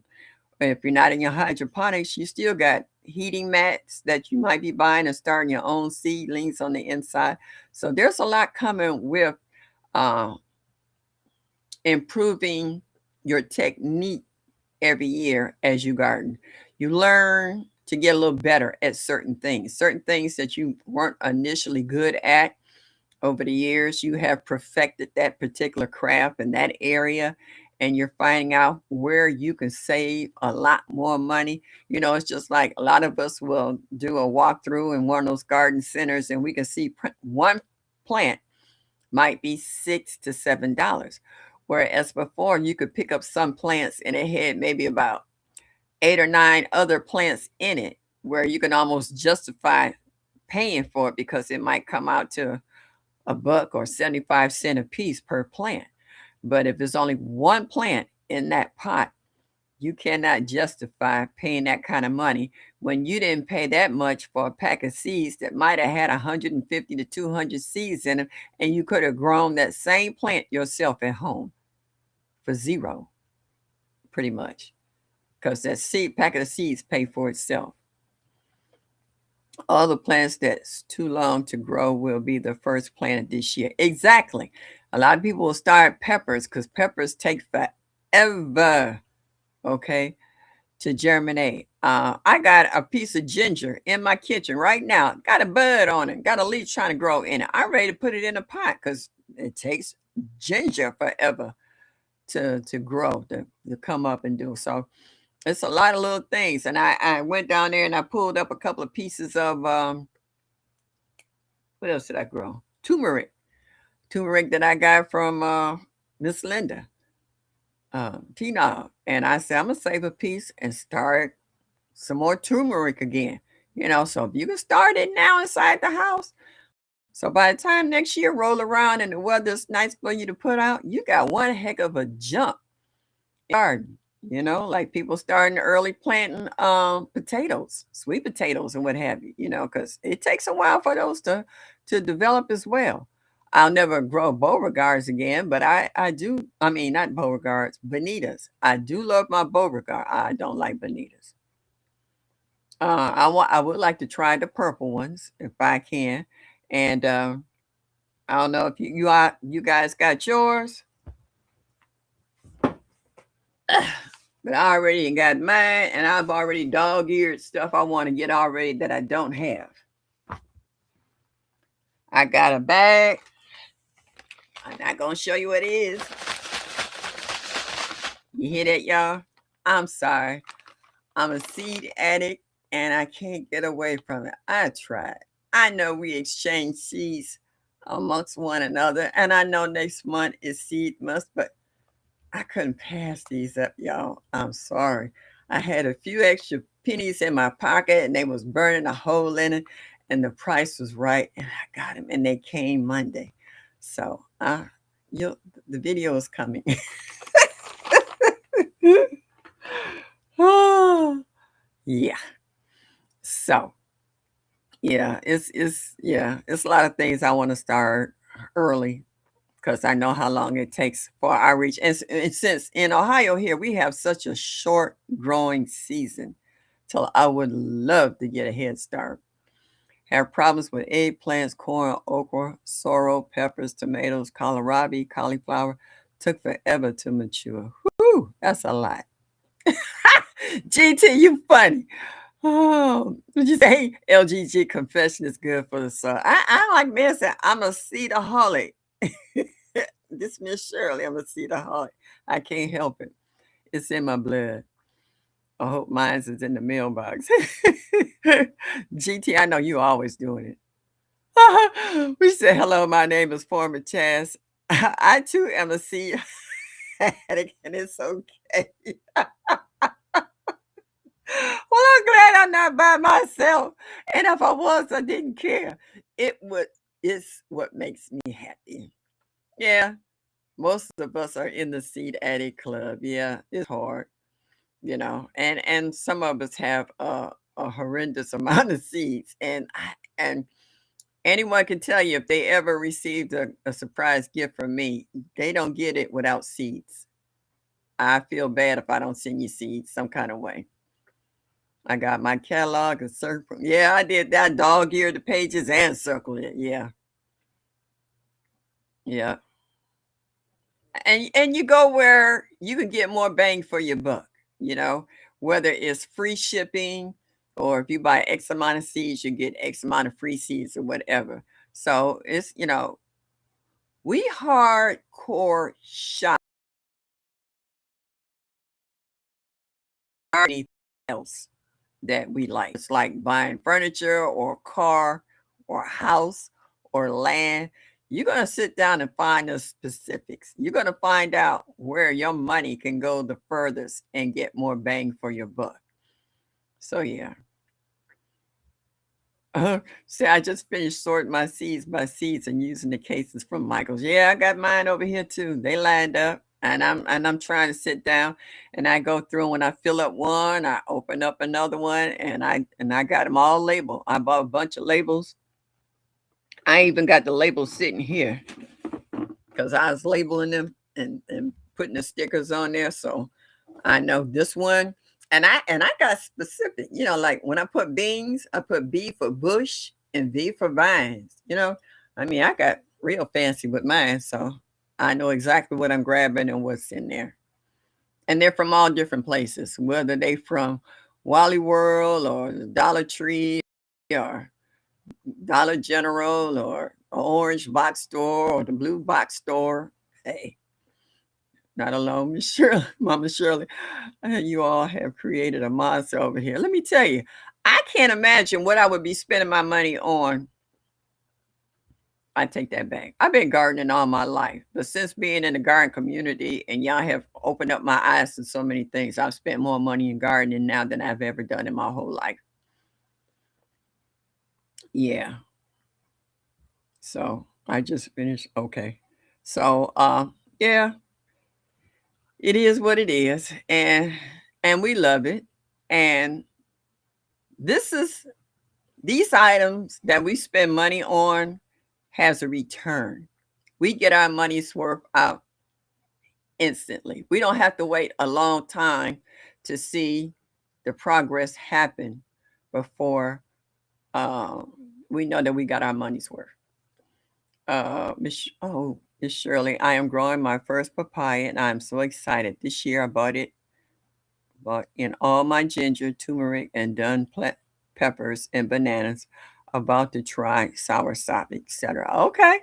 If you're not in your hydroponics, you still got heating mats that you might be buying and starting your own seedlings on the inside. So there's a lot coming with uh, improving your technique every year as you garden. You learn to get a little better at certain things that you weren't initially good at. Over the years, you have perfected that particular craft in that area, and you're finding out where you can save a lot more money. You know, it's just like a lot of us will do a walkthrough in one of those garden centers, and we can see one plant might be $6 to $7. Whereas before, you could pick up some plants and it had maybe about 8 or 9 other plants in it, where you can almost justify paying for it because it might come out to a buck or 75 cents a piece per plant. But if there's only one plant in that pot, you cannot justify paying that kind of money when you didn't pay that much for a pack of seeds that might have had 150 to 200 seeds in them, and you could have grown that same plant yourself at home for zero, pretty much, because that seed packet of seeds pay for itself. All the plants that's too long to grow will be the first planted this year. Exactly. A lot of people will start peppers because peppers take forever, okay, to germinate. I got a piece of ginger in my kitchen right now. Got a bud on it. Got a leaf trying to grow in it. I'm ready to put it in a pot because it takes ginger forever to grow, to come up and do. So it's a lot of little things. And I went down there and I pulled up a couple of pieces of what else did I grow? Turmeric. Turmeric that I got from Miss Linda. Tina. And I said, I'm gonna save a piece and start some more turmeric again. You know, so if you can start it now inside the house. So by the time next year roll around and the weather's nice for you to put out, you got one heck of a jump in the garden. You know, like people starting early planting potatoes, sweet potatoes and what have you, you know, because it takes a while for those to develop as well. I'll never grow Beauregards again, but I do, I mean not Beauregards, Bonitas. I do love my Beauregard. I don't like Bonitas. I would like to try the purple ones if I can. And I don't know if you guys got yours. But I already got mine, and I've already dog-eared stuff I want to get already that I don't have. I got a bag. I'm not going to show you what it is. You hear that, y'all? I'm sorry. I'm a seed addict, and I can't get away from it. I tried. I know we exchange seeds amongst one another, and I know next month is seed month, but I couldn't pass these up, y'all. I'm sorry. I had a few extra pennies in my pocket and they was burning a hole in it and the price was right and I got them and they came Monday. So you the video is coming. Oh, yeah. So yeah, it's a lot of things I want to start early because I know how long it takes for our reach. And since in Ohio here, we have such a short growing season, so I would love to get a head start. Have problems with eggplants, corn, okra, sorrel, peppers, tomatoes, kohlrabi, cauliflower. Took forever to mature. Whoo, that's a lot. GT, you funny. Oh, did you say LGG confession is good for the soul? I like me say I'm a seedaholic. This Miss Shirley, I'm a seedaholic. I can't help it. It's in my blood. I hope mine's is in the mailbox. GT, I know you always doing it. We said, hello, my name is Former Chaz. I too am a seed addict, and it's okay. Well, I'm glad I'm not by myself. And if I was, I didn't care. It's what makes me happy. Yeah, most of us are in the seed addict club. Yeah, it's hard, and some of us have a horrendous amount of seeds, and anyone can tell you if they ever received a surprise gift from me, they don't get it without seeds. I feel bad if I don't send you seeds some kind of way. I got my catalog and circle. Yeah, I did that. Dog eared the pages and circled it. Yeah, yeah. And you go where you can get more bang for your buck. You know, whether it's free shipping or if you buy X amount of seeds, you get X amount of free seeds or whatever. So it's we hardcore shop anything else that we like. It's like buying furniture or a car or a house or land. You're going to sit down and find the specifics. You're going to find out where your money can go the furthest and get more bang for your buck. So, yeah. See, I just finished sorting my seeds by seeds and using the cases from Michael's. Yeah, I got mine over here too. They lined up, and I'm trying to sit down, and I go through. When I fill up one, I open up another one, and I got them all labeled. I bought a bunch of labels. I even got the labels sitting here because I was labeling them and putting the stickers on there, so I know this one. And I got specific, like when I put beans, I put B for bush and V for vines. I mean, I got real fancy with mine, so I know exactly what I'm grabbing and what's in there. And they're from all different places, whether they from Wally World or the Dollar Tree or Dollar General or Orange Box Store or the Blue Box Store. Hey, not alone, Miss Shirley, Mama Shirley. You all have created a monster over here. Let me tell you, I can't imagine what I would be spending my money on. I take that back. I've been gardening all my life, but since being in the garden community and y'all have opened up my eyes to so many things, I've spent more money in gardening now than I've ever done in my whole life. Yeah. So I just finished. Okay. So yeah, it is what it is, and we love it. And this is these items that we spend money on has a return. We get our money's worth out instantly. We don't have to wait a long time to see the progress happen before we know that we got our money's worth. Miss Shirley, I am growing my first papaya and I'm so excited. This year I bought in all my ginger, turmeric, and dun peppers and bananas. About to try soursop, etc. Okay.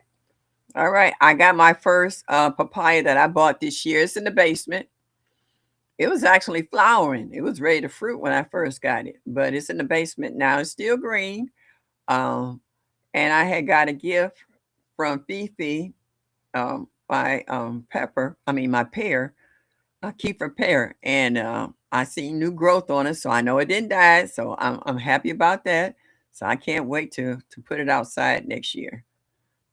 All right. I got my first papaya that I bought this year. It's in the basement. It was actually flowering. It was ready to fruit when I first got it, but it's in the basement now. It's still green. Um, and I had got a gift from Fifi by my pear, Kiefer pear, and I see new growth on it, so I know it didn't die. So I'm happy about that. So I can't wait to put it outside next year.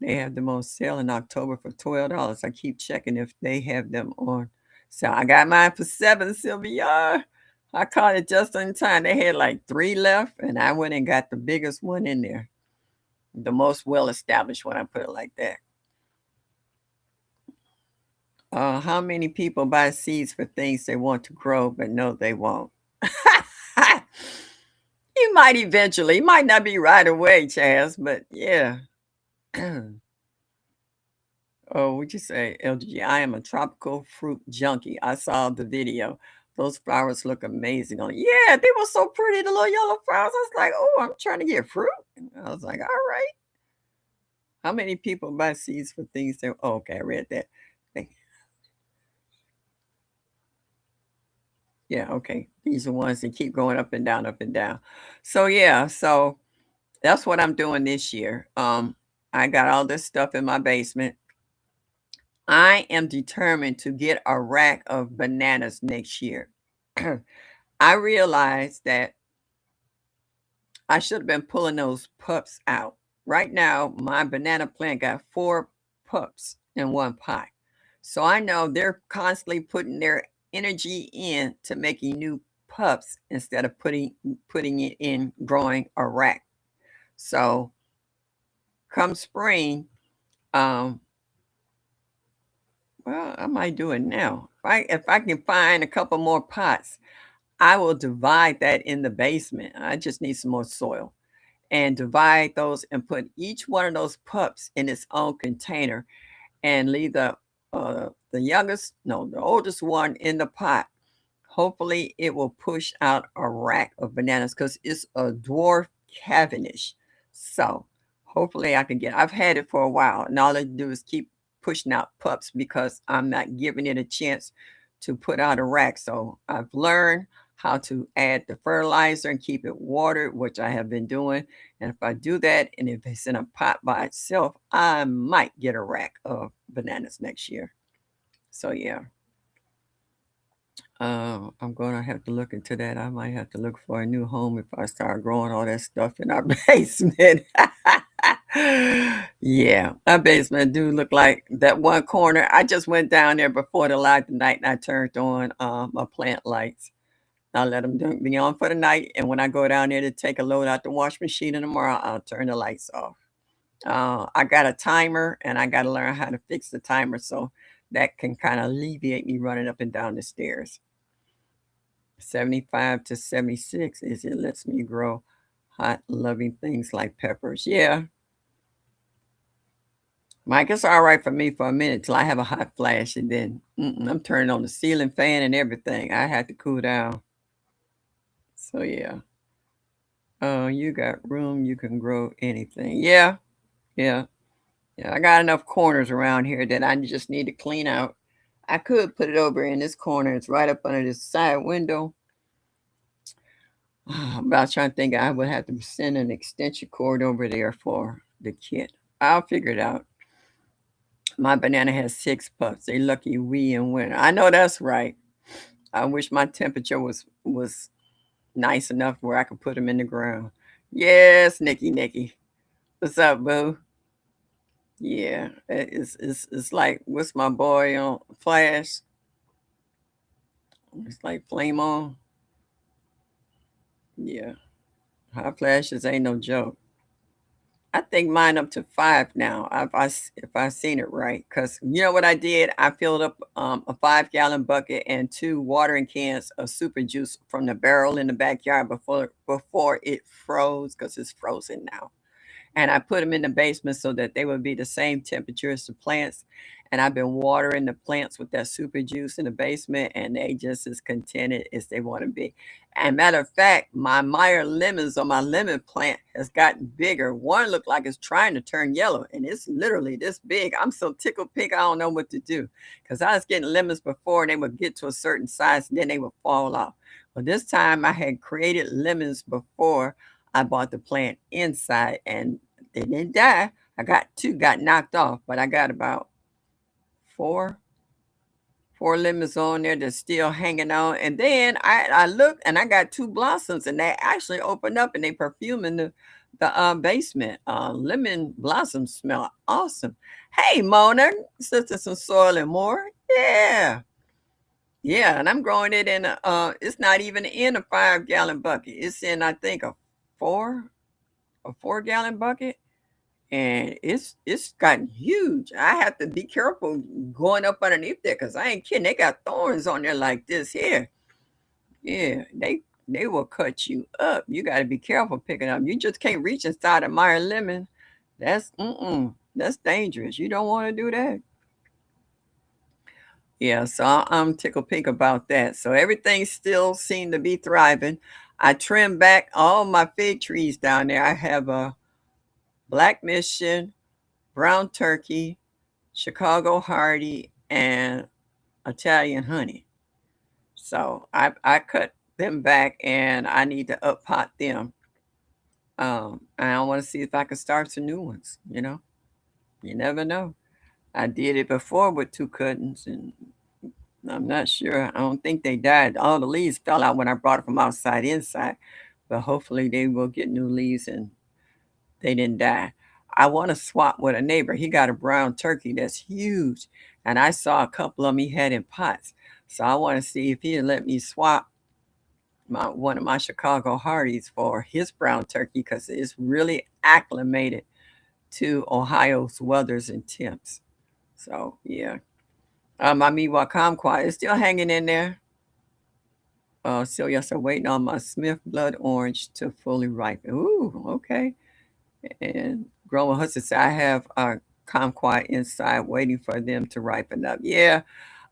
They have them on sale in October for $12. I keep checking if they have them on. So I got mine for 7, Sylvia. I caught it just in time. They had like 3 left, and I went and got the biggest one in there. The most well established one, I put it like that. How many people buy seeds for things they want to grow but know they won't? You might eventually. It might not be right away, Chaz, but yeah. Oh, what'd you say, LG? I am a tropical fruit junkie. I saw the video. Those flowers look amazing on. Yeah, they were so pretty, the little yellow flowers. I was like, oh, I'm trying to get fruit. And I was like, all right. How many people buy seeds for things that? Oh, okay, I read that. Thank Yeah, okay. These are ones that keep going up and down, up and down. So yeah, so that's what I'm doing this year. I got all this stuff in my basement. I am determined to get a rack of bananas next year. I realized that I should have been pulling those pups out. Right now, my banana plant got 4 pups in one pot. So I know they're constantly putting their energy in to making new pups instead of putting it in growing a rack. So come spring, um, well, I might do it now. If I can find a couple more pots, I will divide that in the basement. I just need some more soil. And divide those and put each one of those pups in its own container and leave the youngest, no, the oldest one in the pot. Hopefully, it will push out a rack of bananas because it's a dwarf Cavendish. So, hopefully, I can get. I've had it for a while, and all I do is keep pushing out pups because I'm not giving it a chance to put out a rack. So, I've learned how to add the fertilizer and keep it watered, which I have been doing. And if I do that, and if it's in a pot by itself, I might get a rack of bananas next year. So, yeah. I'm gonna have to look into that. I might have to look for a new home if I start growing all that stuff in our basement. Yeah, our basement do look like that one corner. I just went down there before the light tonight and I turned on my plant lights. I'll let them be on for the night, and when I go down there to take a load out the wash machine in tomorrow, I'll turn the lights off. I got a timer, and I got to learn how to fix the timer so that can kind of alleviate me running up and down the stairs. 75 to 76 is it lets me grow hot, loving things like peppers. Yeah, Mike, it's all right for me for a minute till I have a hot flash, and then I'm turning on the ceiling fan and everything. I had to cool down. So yeah, you got room. You can grow anything. Yeah, yeah, yeah. I got enough corners around here that I just need to clean out. I could put it over in this corner. It's right up under this side window. But I was trying to think I would have to send an extension cord over there for the kit. I'll figure it out. My banana has 6 pups. They lucky we in winter. I know that's right. I wish my temperature was nice enough where I could put them in the ground. Yes, Nikki. What's up, boo? Yeah, it's like what's my boy on Flash? It's like Flame On. Yeah, hot flashes ain't no joke. I think mine up to 5 now. If I seen it right, cause you know what I did? I filled up a 5-gallon bucket and 2 watering cans of super juice from the barrel in the backyard before it froze, cause it's frozen now. And I put them in the basement so that they would be the same temperature as the plants. And I've been watering the plants with that super juice in the basement, and they just as contented as they want to be. And matter of fact, my Meyer lemons on my lemon plant has gotten bigger. One looked like it's trying to turn yellow, and it's literally this big. I'm so tickled pink, I don't know what to do. Because I was getting lemons before, and they would get to a certain size, and then they would fall off. But this time I had created lemons before I bought the plant inside, and they didn't die. I got 2 got knocked off, but I got about 4 4 lemons on there that's still hanging on. And then I looked and I got 2 blossoms, and they actually opened up and they perfume in the basement. Lemon blossoms smell awesome. Hey, Mona, sister, some soil and more. Yeah. Yeah, and I'm growing it in it's not even in a 5-gallon bucket. It's in, I think, 4 a 4-gallon bucket, and it's gotten huge. I have to be careful going up underneath there because I ain't kidding. They got thorns on there like this here. Yeah, they will cut you up. You got to be careful picking up. You just can't reach inside a Meyer lemon. That's dangerous. You don't want to do that. Yeah, so I'm tickled pink about that. So everything still seemed to be thriving. I trimmed back all my fig trees down there. I have a Black Mission, brown turkey, Chicago Hardy, and Italian honey. So I cut them back and I need to up pot them. And I want to see if I can start some new ones. You never know. I did it before with two cuttings, and I'm not sure. I don't think they died. All the leaves fell out when I brought it from outside inside, but hopefully they will get new leaves and they didn't die. I want to swap with a neighbor. He got a brown turkey that's huge, and I saw a couple of them he had in pots. So I want to see if he'll let me swap one of my Chicago Hardies for his brown turkey because it's really acclimated to Ohio's weathers and temps. So yeah, my Miwa Kumquat is still hanging in there. Still, yes, I'm waiting on my Smith Blood Orange to fully ripen. Ooh, okay. And Growing Hudson said I have a kumquat inside waiting for them to ripen up. Yeah,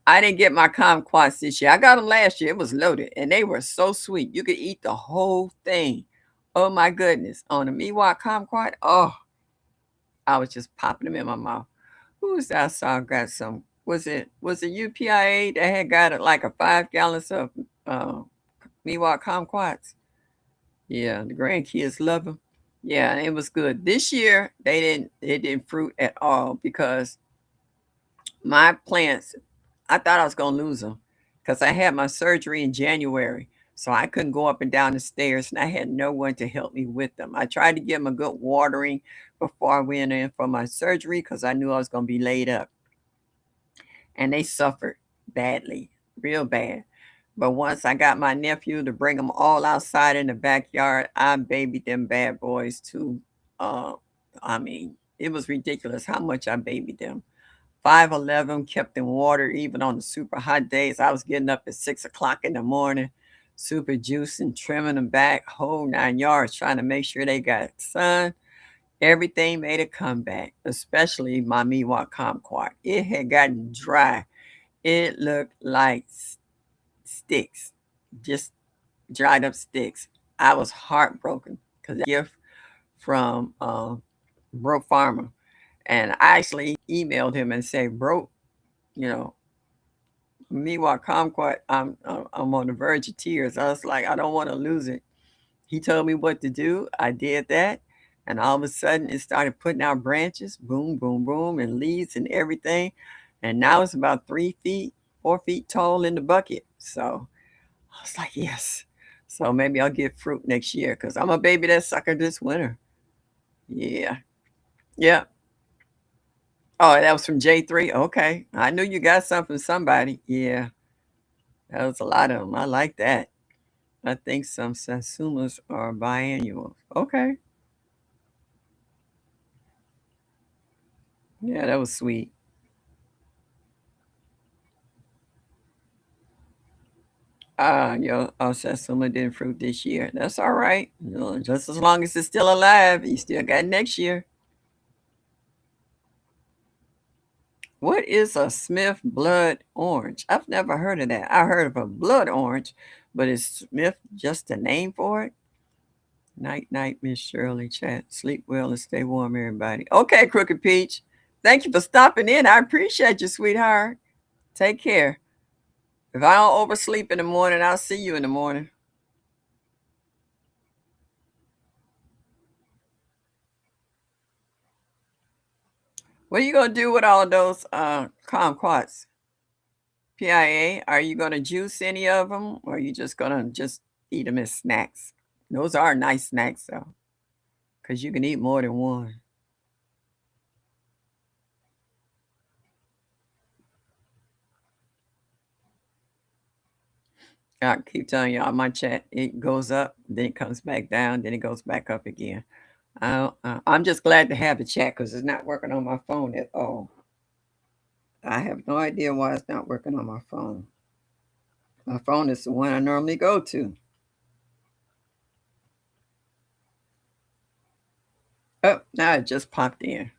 I didn't get my kumquats this year. I got them last year. It was loaded, and they were so sweet. You could eat the whole thing. Oh my goodness! On a Miwok kumquat, oh, I was just popping them in my mouth. Who was that? I saw got some. Was it UPIA that had got it like a 5 gallons of uh, Miwok kumquats? Yeah, the grandkids love them. Yeah, it was good. This year they didn't fruit at all because my plants, I thought I was gonna lose them because I had my surgery in January. So I couldn't go up and down the stairs and I had no one to help me with them. I tried to give them a good watering before I went in for my surgery because I knew I was gonna be laid up. And they suffered badly, real bad. But once I got my nephew to bring them all outside in the backyard, I babied them bad boys too. Uh, I mean, it was ridiculous how much I babied them. 5'11", kept them watered even on the super hot days. I was getting up at 6 o'clock in the morning, super juicing, trimming them back, whole 9 yards, trying to make sure they got sun. Everything made a comeback, especially my Miwok kumquat. It had gotten dry. It looked like sticks, just dried up sticks. I was heartbroken because gift from Bro Farmer, and I actually emailed him and said, "Bro, you know, Miwok kumquat, I'm on the verge of tears." I was like, "I don't want to lose it." He told me what to do. I did that. And all of a sudden, it started putting out branches, boom, boom, boom, and leaves and everything. And now it's about 3 feet, 4 feet tall in the bucket. So I was like, yes. So maybe I'll get fruit next year because I'm a baby that sucker this winter. Yeah. Yeah. Oh, that was from J3. Okay. I knew you got some from somebody. Yeah. That was a lot of them. I like that. I think some Satsumas are biannual. Okay. Yeah, that was sweet. Your Satsuma didn't fruit this year. That's all right. Just as long as it's still alive, you still got next year. What is a Smith blood orange? I've never heard of that. I heard of a blood orange, but is Smith just a name for it? Night, night, Miss Shirley. Chat. Sleep well and stay warm, everybody. Okay, Crooked Peach. Thank you for stopping in. I appreciate you, sweetheart. Take care. If I don't oversleep in the morning, I'll see you in the morning. What are you gonna do with all those kumquats? PIA? Are you gonna juice any of them, or are you just gonna just eat them as snacks? Those are nice snacks though, because you can eat more than one. I keep telling y'all my chat, it goes up, then it comes back down, then it goes back up again. I'm just glad to have the chat because it's not working on my phone at all. I have no idea why it's not working on my phone. My phone is the one I normally go to. Oh, now it just popped in.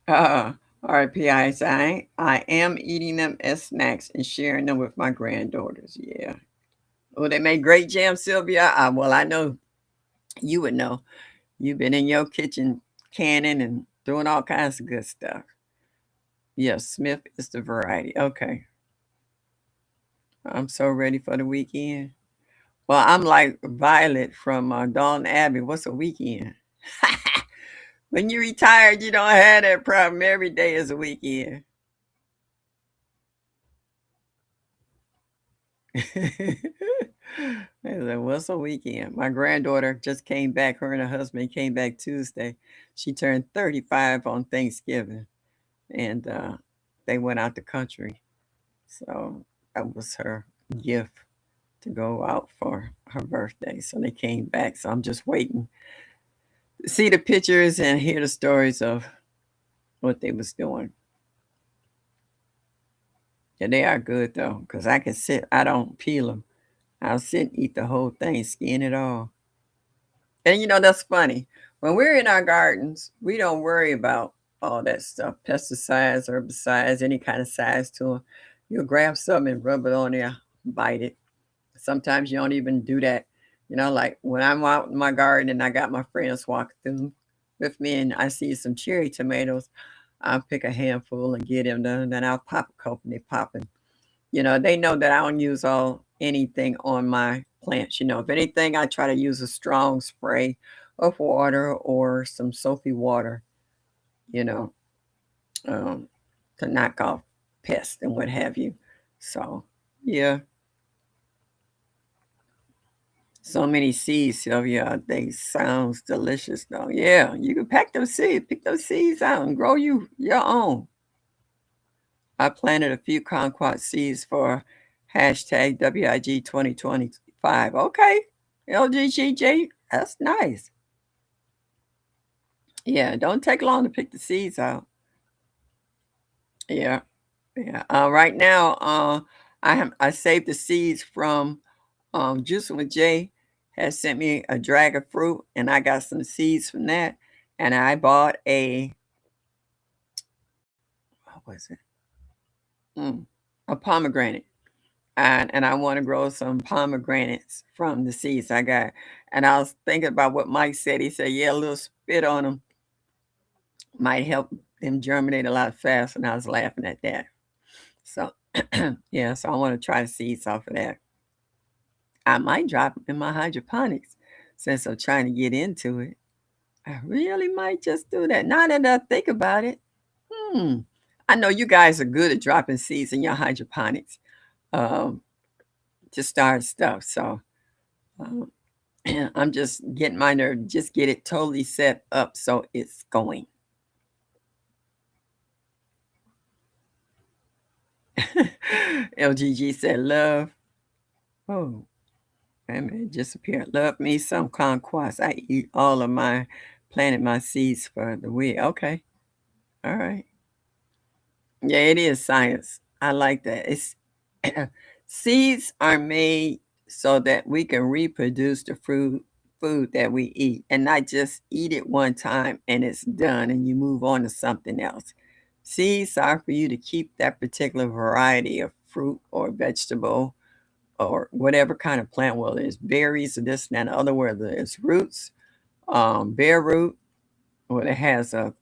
RPI, I am eating them as snacks and sharing them with my granddaughters. Yeah. Oh, they make great jam, Sylvia. Well, I know you would know. You've been in your kitchen canning and doing all kinds of good stuff. Yes, Smith is the variety. Okay. I'm so ready for the weekend. Well, I'm like Violet from Dawn Abbey. What's a weekend? When you retired, you don't have that problem. Every day is a weekend. It's like, what's a weekend? My granddaughter just came back. Her and her husband came back Tuesday. She turned 35 on Thanksgiving, and they went out the country. So that was her gift to go out for her birthday. So they came back. So I'm just waiting to see the pictures and hear the stories of what they was doing. Yeah, they are good though, because I can sit. I don't peel them. I'll sit and eat the whole thing, skin it all. And that's funny. When we're in our gardens, we don't worry about all that stuff, pesticides, herbicides, any kind of size to them. You'll grab something and rub it on there, bite it. Sometimes you don't even do that. Like when I'm out in my garden and I got my friends walking through with me and I see some cherry tomatoes, I'll pick a handful and get them done. Then I'll pop a couple and they popping. They know that I don't use anything on my plants. If anything, I try to use a strong spray of water or some soapy water, you know, um, to knock off pests and what have you. So, yeah, so many seeds, Sylvia. They sounds delicious, though. Yeah, you can pack those seeds, pick those seeds out, and grow you your own. I planted a few kumquat seeds for hashtag WIG 2025. Okay, LGGJ, that's nice. Yeah, don't take long to pick the seeds out. Yeah, yeah. Right now, I saved the seeds from Juicing with Jay has sent me a dragon fruit, and I got some seeds from that, and I bought what was it? Mm, a pomegranate. And I want to grow some pomegranates from the seeds I got. And I was thinking about what Mike said. He said, "Yeah, a little spit on them might help them germinate a lot faster." And I was laughing at that. So, yeah, so I want to try the seeds off of that. I might drop them in my hydroponics since I'm trying to get into it. I really might just do that. Now that I think about it, hmm. I know you guys are good at dropping seeds in your hydroponics um, to start stuff. So, um, I'm just getting mine to just get it totally set up so it's going. LGG said, "Love." Oh, wait a minute, it disappeared. Love me some kumquats. I eat all of mine. Planted my seeds for the week. Okay, all right. Yeah, it is science. I like that. It's seeds are made so that we can reproduce the food that we eat and not just eat it one time and it's done and you move on to something else. Seeds are for you to keep that particular variety of fruit or vegetable or whatever kind of plant, whether it's berries or this and that, other whether it's roots, bare root, or it has a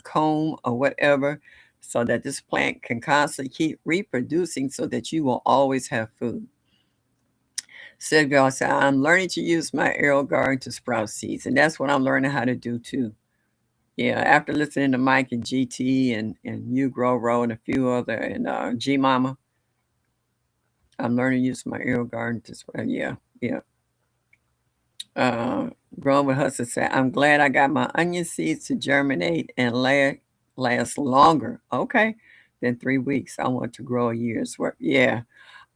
comb or whatever, so that this plant can constantly keep reproducing so that you will always have food. Sylvia said, "I'm learning to use my aerial garden to sprout seeds." And that's what I'm learning how to do too. Yeah, after listening to Mike and GT and you Grow Row and a few other and G Mama, I'm learning to use my aerial garden to sprout. Yeah, yeah. Uh, Growing with Hudson said, "I'm glad I got my onion seeds to germinate and last longer. Okay, than 3 weeks. I want to grow a year's worth." Yeah,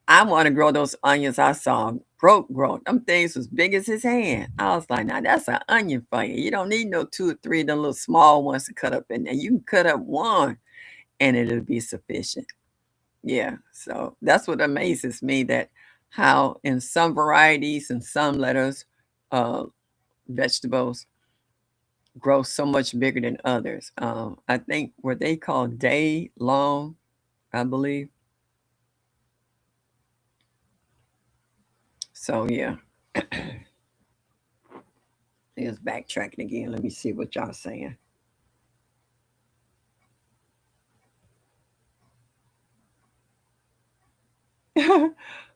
I want to grow those onions I saw broke growing. Them things was big as his hand. I was like, now that's an onion for you. You don't need no 2 or 3 of them little small ones to cut up in there. You can cut up one and it'll be sufficient. Yeah. So that's what amazes me, that how in some varieties and some letters, uh, vegetables grow so much bigger than others. I think were they called day long, I believe. So yeah. It's backtracking again. Let me see what y'all saying.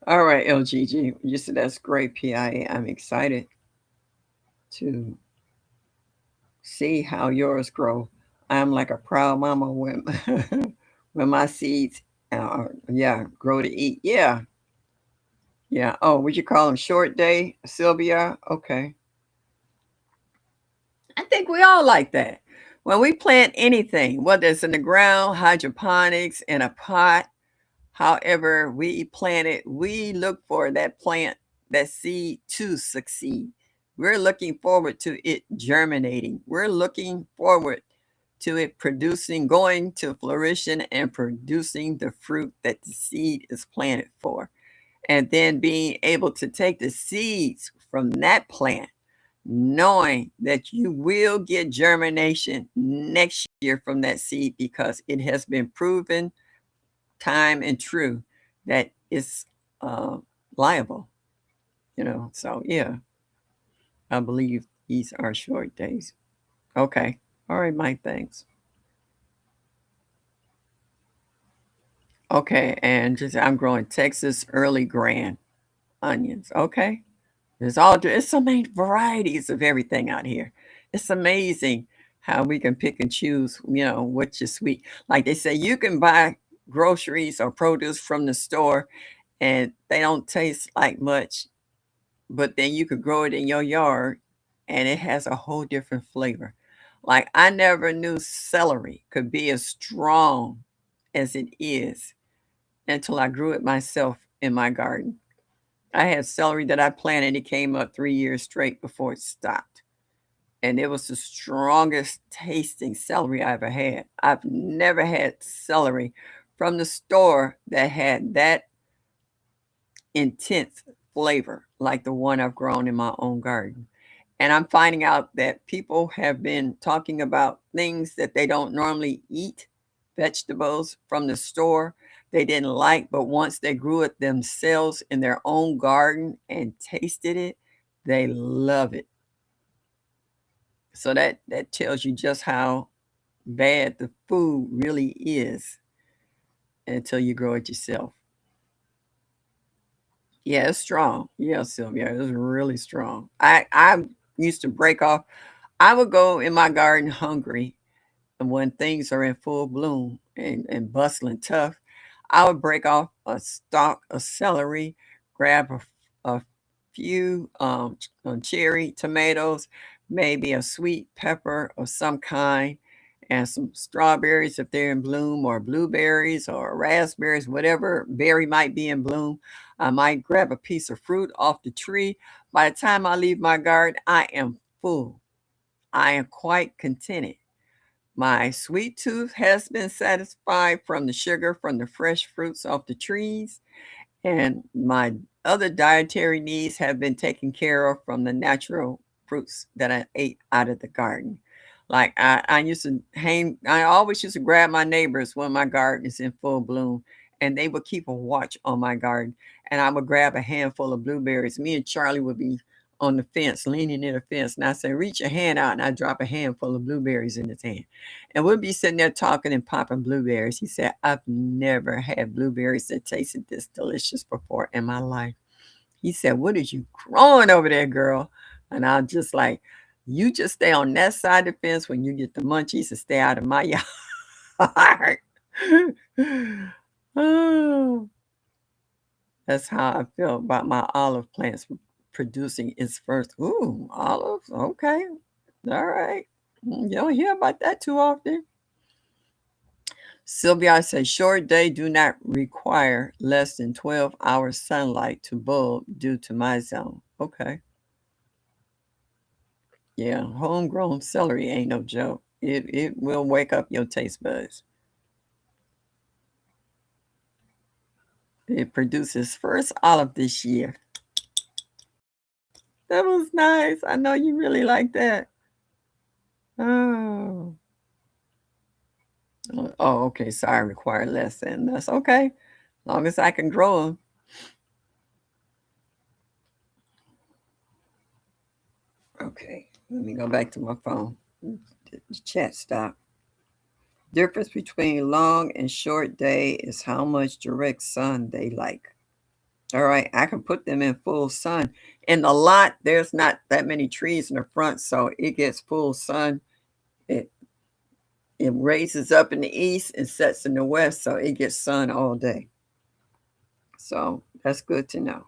All right, LGG. You said that's great, PIA. I'm excited to see how yours grow. I'm like a proud mama when when my seeds, grow to eat. Yeah, yeah. Oh, would you call them short day, Sylvia? Okay. I think we all like that. When we plant anything, whether it's in the ground, hydroponics, in a pot, however we plant it, we look for that plant, that seed to succeed. We're looking forward to it germinating. We're looking forward to it producing, going to flourishing and producing the fruit that the seed is planted for. And then being able to take the seeds from that plant, knowing that you will get germination next year from that seed because it has been proven time and true that it's uh, liable, So, yeah, I believe these are short days. Okay. All right, Mike, thanks. Okay, and just I'm growing Texas early grand onions. Okay. There's so many varieties of everything out here. It's amazing how we can pick and choose, which is sweet. Like they say, you can buy groceries or produce from the store and they don't taste like much, but then you could grow it in your yard and it has a whole different flavor. Like I never knew celery could be as strong as it is until I grew it myself in my garden. I had celery that I planted. It came up 3 years straight before it stopped. And it was the strongest tasting celery I ever had. I've never had celery from the store that had that intense flavor like the one I've grown in my own garden. And I'm finding out that people have been talking about things that they don't normally eat, vegetables from the store they didn't like, but once they grew it themselves in their own garden and tasted it, they love it. So that tells you just how bad the food really is until you grow it yourself. Yeah, it's strong. Yeah, Sylvia, it's really strong. I used to break off. I would go in my garden hungry, and when things are in full bloom and bustling tough, I would break off a stalk of celery, grab a few cherry tomatoes, maybe a sweet pepper of some kind, and some strawberries if they're in bloom, or blueberries or raspberries, whatever berry might be in bloom. I might grab a piece of fruit off the tree. By the time I leave my garden, I am full. I am quite contented. My sweet tooth has been satisfied from the sugar from the fresh fruits off the trees, and my other dietary needs have been taken care of from the natural fruits that I ate out of the garden. Like I used to I always used to grab my neighbors when my garden is in full bloom, and they would keep a watch on my garden. And I would grab a handful of blueberries. Me and Charlie would be on the fence, leaning in the fence, and I say, "Reach your hand out," and I drop a handful of blueberries in his hand, and we'd be sitting there talking and popping blueberries. He said, "I've never had blueberries that tasted this delicious before in my life." He said, "What is you growing over there, girl?" And I'm just like, "You just stay on that side of the fence when you get the munchies and stay out of my yard." Oh, that's how I feel about my olive plants producing its first. Ooh, olives. Okay. All right. You don't hear about that too often. Sylvia says short day do not require less than 12 hours sunlight to bulb due to my zone. Okay. Yeah, homegrown celery ain't no joke. It will wake up your taste buds. It produces first olive this year. That was nice. I know you really like that. Oh. Oh, okay. Sorry, require less than. That's okay. As long as I can grow them. Okay. Let me go back to my phone. The chat stop. Difference between long and short day is how much direct sun they like. All right, I can put them in full sun. In the lot, there's not that many trees in the front, so it gets full sun. It it raises up in the east and sets in the west, so it gets sun all day. So that's good to know.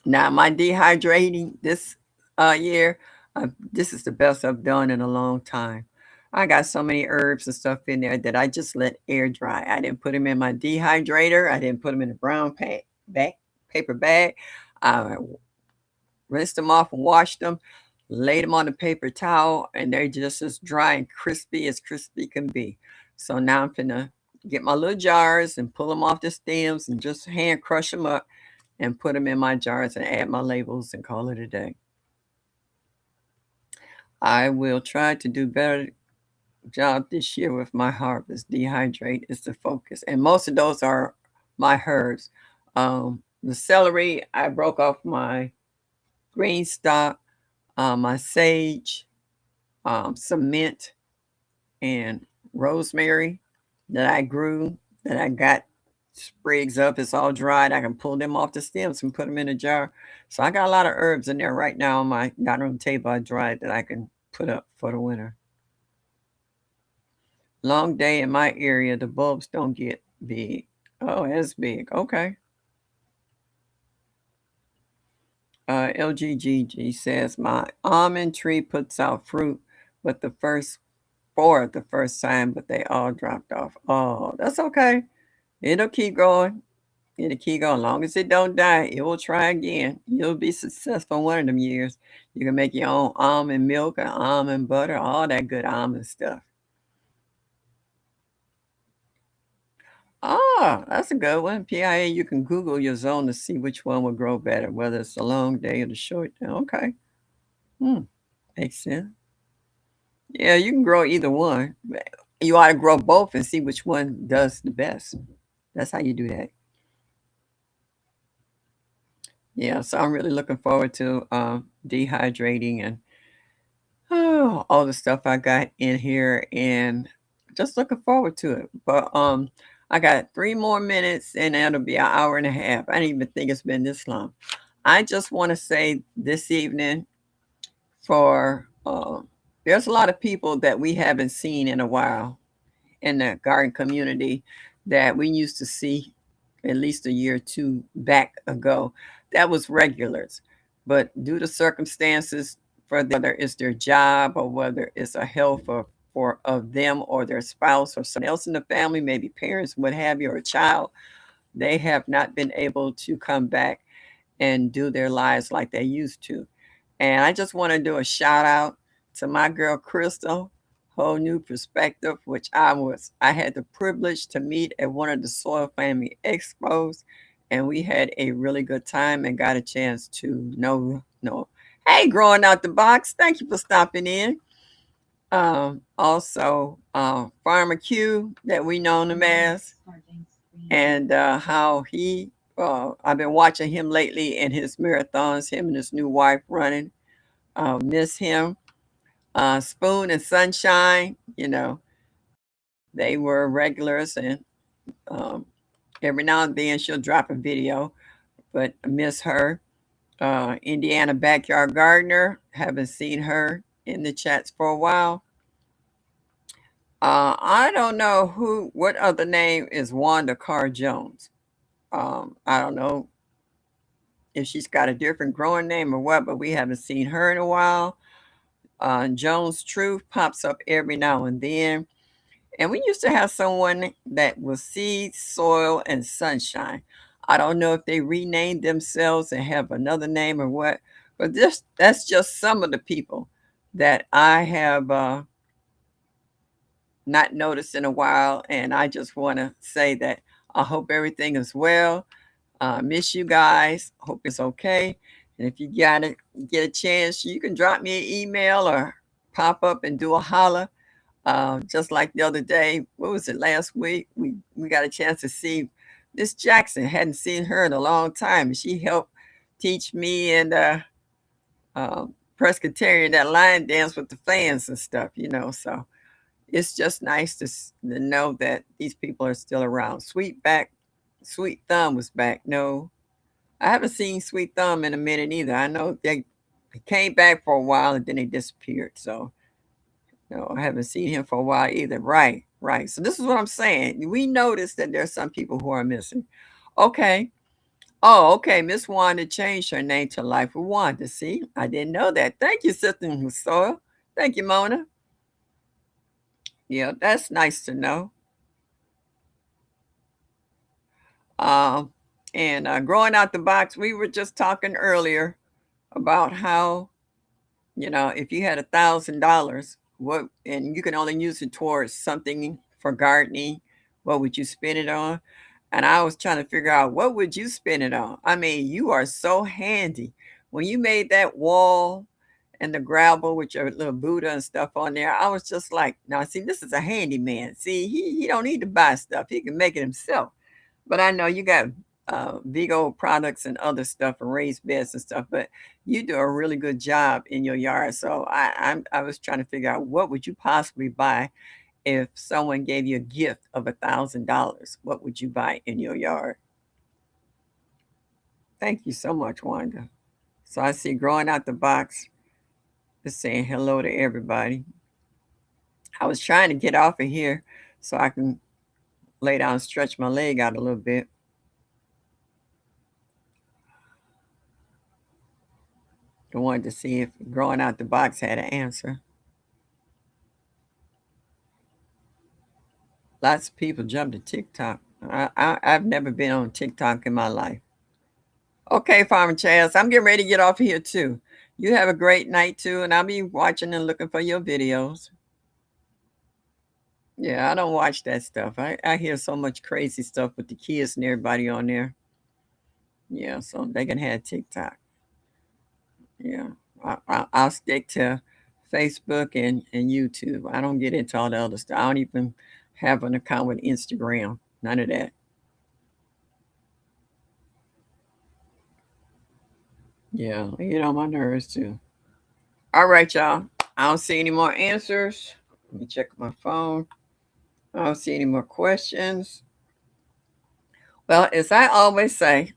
Now, my dehydrating this year, this is the best I've done in a long time. I got so many herbs and stuff in there that I just let air dry. I didn't put them in my dehydrator. I didn't put them in a brown paper bag. I rinsed them off and washed them, laid them on a paper towel, and they're just as dry and crispy as crispy can be. So now I'm gonna get my little jars and pull them off the stems and just hand crush them up and put them in my jars and add my labels and call it a day. I will try to do better job this year with my harvest. Dehydrate is the focus, and most of those are my herbs. The celery, I broke off my green stalk, my sage, some mint, and rosemary that I grew, that I got sprigs up. It's all dried. I can pull them off the stems and put them in a jar. So I got a lot of herbs in there right now on my dining room table I dried that I can put up for the winter. Long day in my area, the bulbs don't get big. Oh, it's big. Okay. LGGG says my almond tree puts out fruit, but the first four the first time, but they all dropped off. Oh, that's okay. It'll keep going. It'll keep going. As long as it don't die, it will try again. You'll be successful one of them years. You can make your own almond milk and almond butter, all that good almond stuff. Ah, that's a good one. PIA, you can Google your zone to see which one will grow better, whether it's the long day or the short day. Okay. Hmm. Makes sense. Yeah, you can grow either one. You ought to grow both and see which one does the best. That's how you do that. Yeah, so I'm really looking forward to dehydrating and all the stuff I got in here and just looking forward to it. But I got 3 more minutes and that'll be an hour and a half. I didn't even think it's been this long. I just want to say this evening for there's a lot of people that we haven't seen in a while in the garden community that we used to see at least a year or two back ago. That was regulars. But due to circumstances, for whether it's their job or whether it's a health or of them or their spouse or someone else in the family, maybe parents, what have you, or a child, they have not been able to come back and do their lives like they used to. And I just want to do a shout out to my girl Crystal, Whole New Perspective, which I had the privilege to meet at one of the Soil Family Expos, and we had a really good time and got a chance to know. Hey, growing out the box, thank you for stopping in. Also, Farmer Q that we know him as, and how I've been watching him lately in his marathons, him and his new wife running. Miss him. Spoon and Sunshine, they were regulars, and um, every now and then she'll drop a video, but I miss her. Indiana Backyard Gardener, haven't seen her in the chats for a while. I don't know what other name is Wanda Carr Jones. I don't know if she's got a different growing name or what, but we haven't seen her in a while. Jones Truth pops up every now and then. And we used to have someone that was Seed, Soil, and Sunshine. I don't know if they renamed themselves and have another name or what, but that's just some of the people that I have not noticed in a while. And I just want to say that I hope everything is well. Miss you guys. Hope it's okay. And if you get a chance, you can drop me an email or pop up and do a holler. Just like the other day, what was it, last week? We got a chance to see Miss Jackson. Hadn't seen her in a long time. And she helped teach me and Presbyterian that line dance with the fans and stuff. So it's just nice to know that these people are still around. Sweet Thumb was back. No, I haven't seen Sweet Thumb in a minute either. I know they came back for a while and then they disappeared. So no, I haven't seen him for a while either. Right, right. So this is what I'm saying. We noticed that there's some people who are missing. Okay. Oh, okay. Miss Wanda changed her name to Life with Wanda. See, I didn't know that. Thank you, Sister Musoa. Thank you, Mona. Yeah, that's nice to know. Um, and growing out the box, we were just talking earlier about how, if you had $1,000, what, and you can only use it towards something for gardening, what would you spend it on? And I was trying to figure out, what would you spend it on? I mean, you are so handy. When you made that wall and the gravel with your little Buddha and stuff on there, I was just like, now see, this is a handyman. See, he don't need to buy stuff. He can make it himself. But I know you got Vigo products and other stuff and raised beds and stuff, but you do a really good job in your yard. So I was trying to figure out, what would you possibly buy if someone gave you a gift of $1,000? What would you buy in your yard? Thank you so much, Wanda. So I see growing out the box is saying hello to everybody. I was trying to get off of here so I can lay down and stretch my leg out a little bit. I wanted to see if growing out the box had an answer. Lots of people jump to TikTok. I've never been on TikTok in my life. Okay, Farmer Chaz, I'm getting ready to get off of here too. You have a great night too, and I'll be watching and looking for your videos. Yeah, I don't watch that stuff. I hear so much crazy stuff with the kids and everybody on there. Yeah, so they can have TikTok. Yeah, I'll stick to Facebook and YouTube. I don't get into all the other stuff. I don't even have an account with Instagram. None of that. Yeah, you get on my nerves too. All right, y'all. I don't see any more answers. Let me check my phone. I don't see any more questions. Well, as I always say,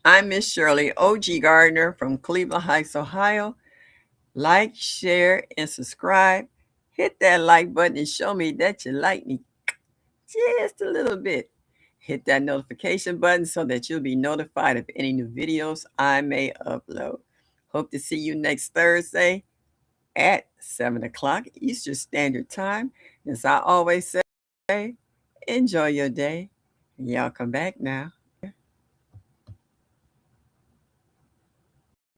I'm Miss Shirley O.G. Gardner from Cleveland Heights, Ohio. Like, share, and subscribe. Hit that like button and show me that you like me just a little bit. Hit that notification button so that you'll be notified of any new videos I may upload. Hope to see you next Thursday at 7 o'clock Eastern Standard Time. As I always say, enjoy your day. Y'all come back now.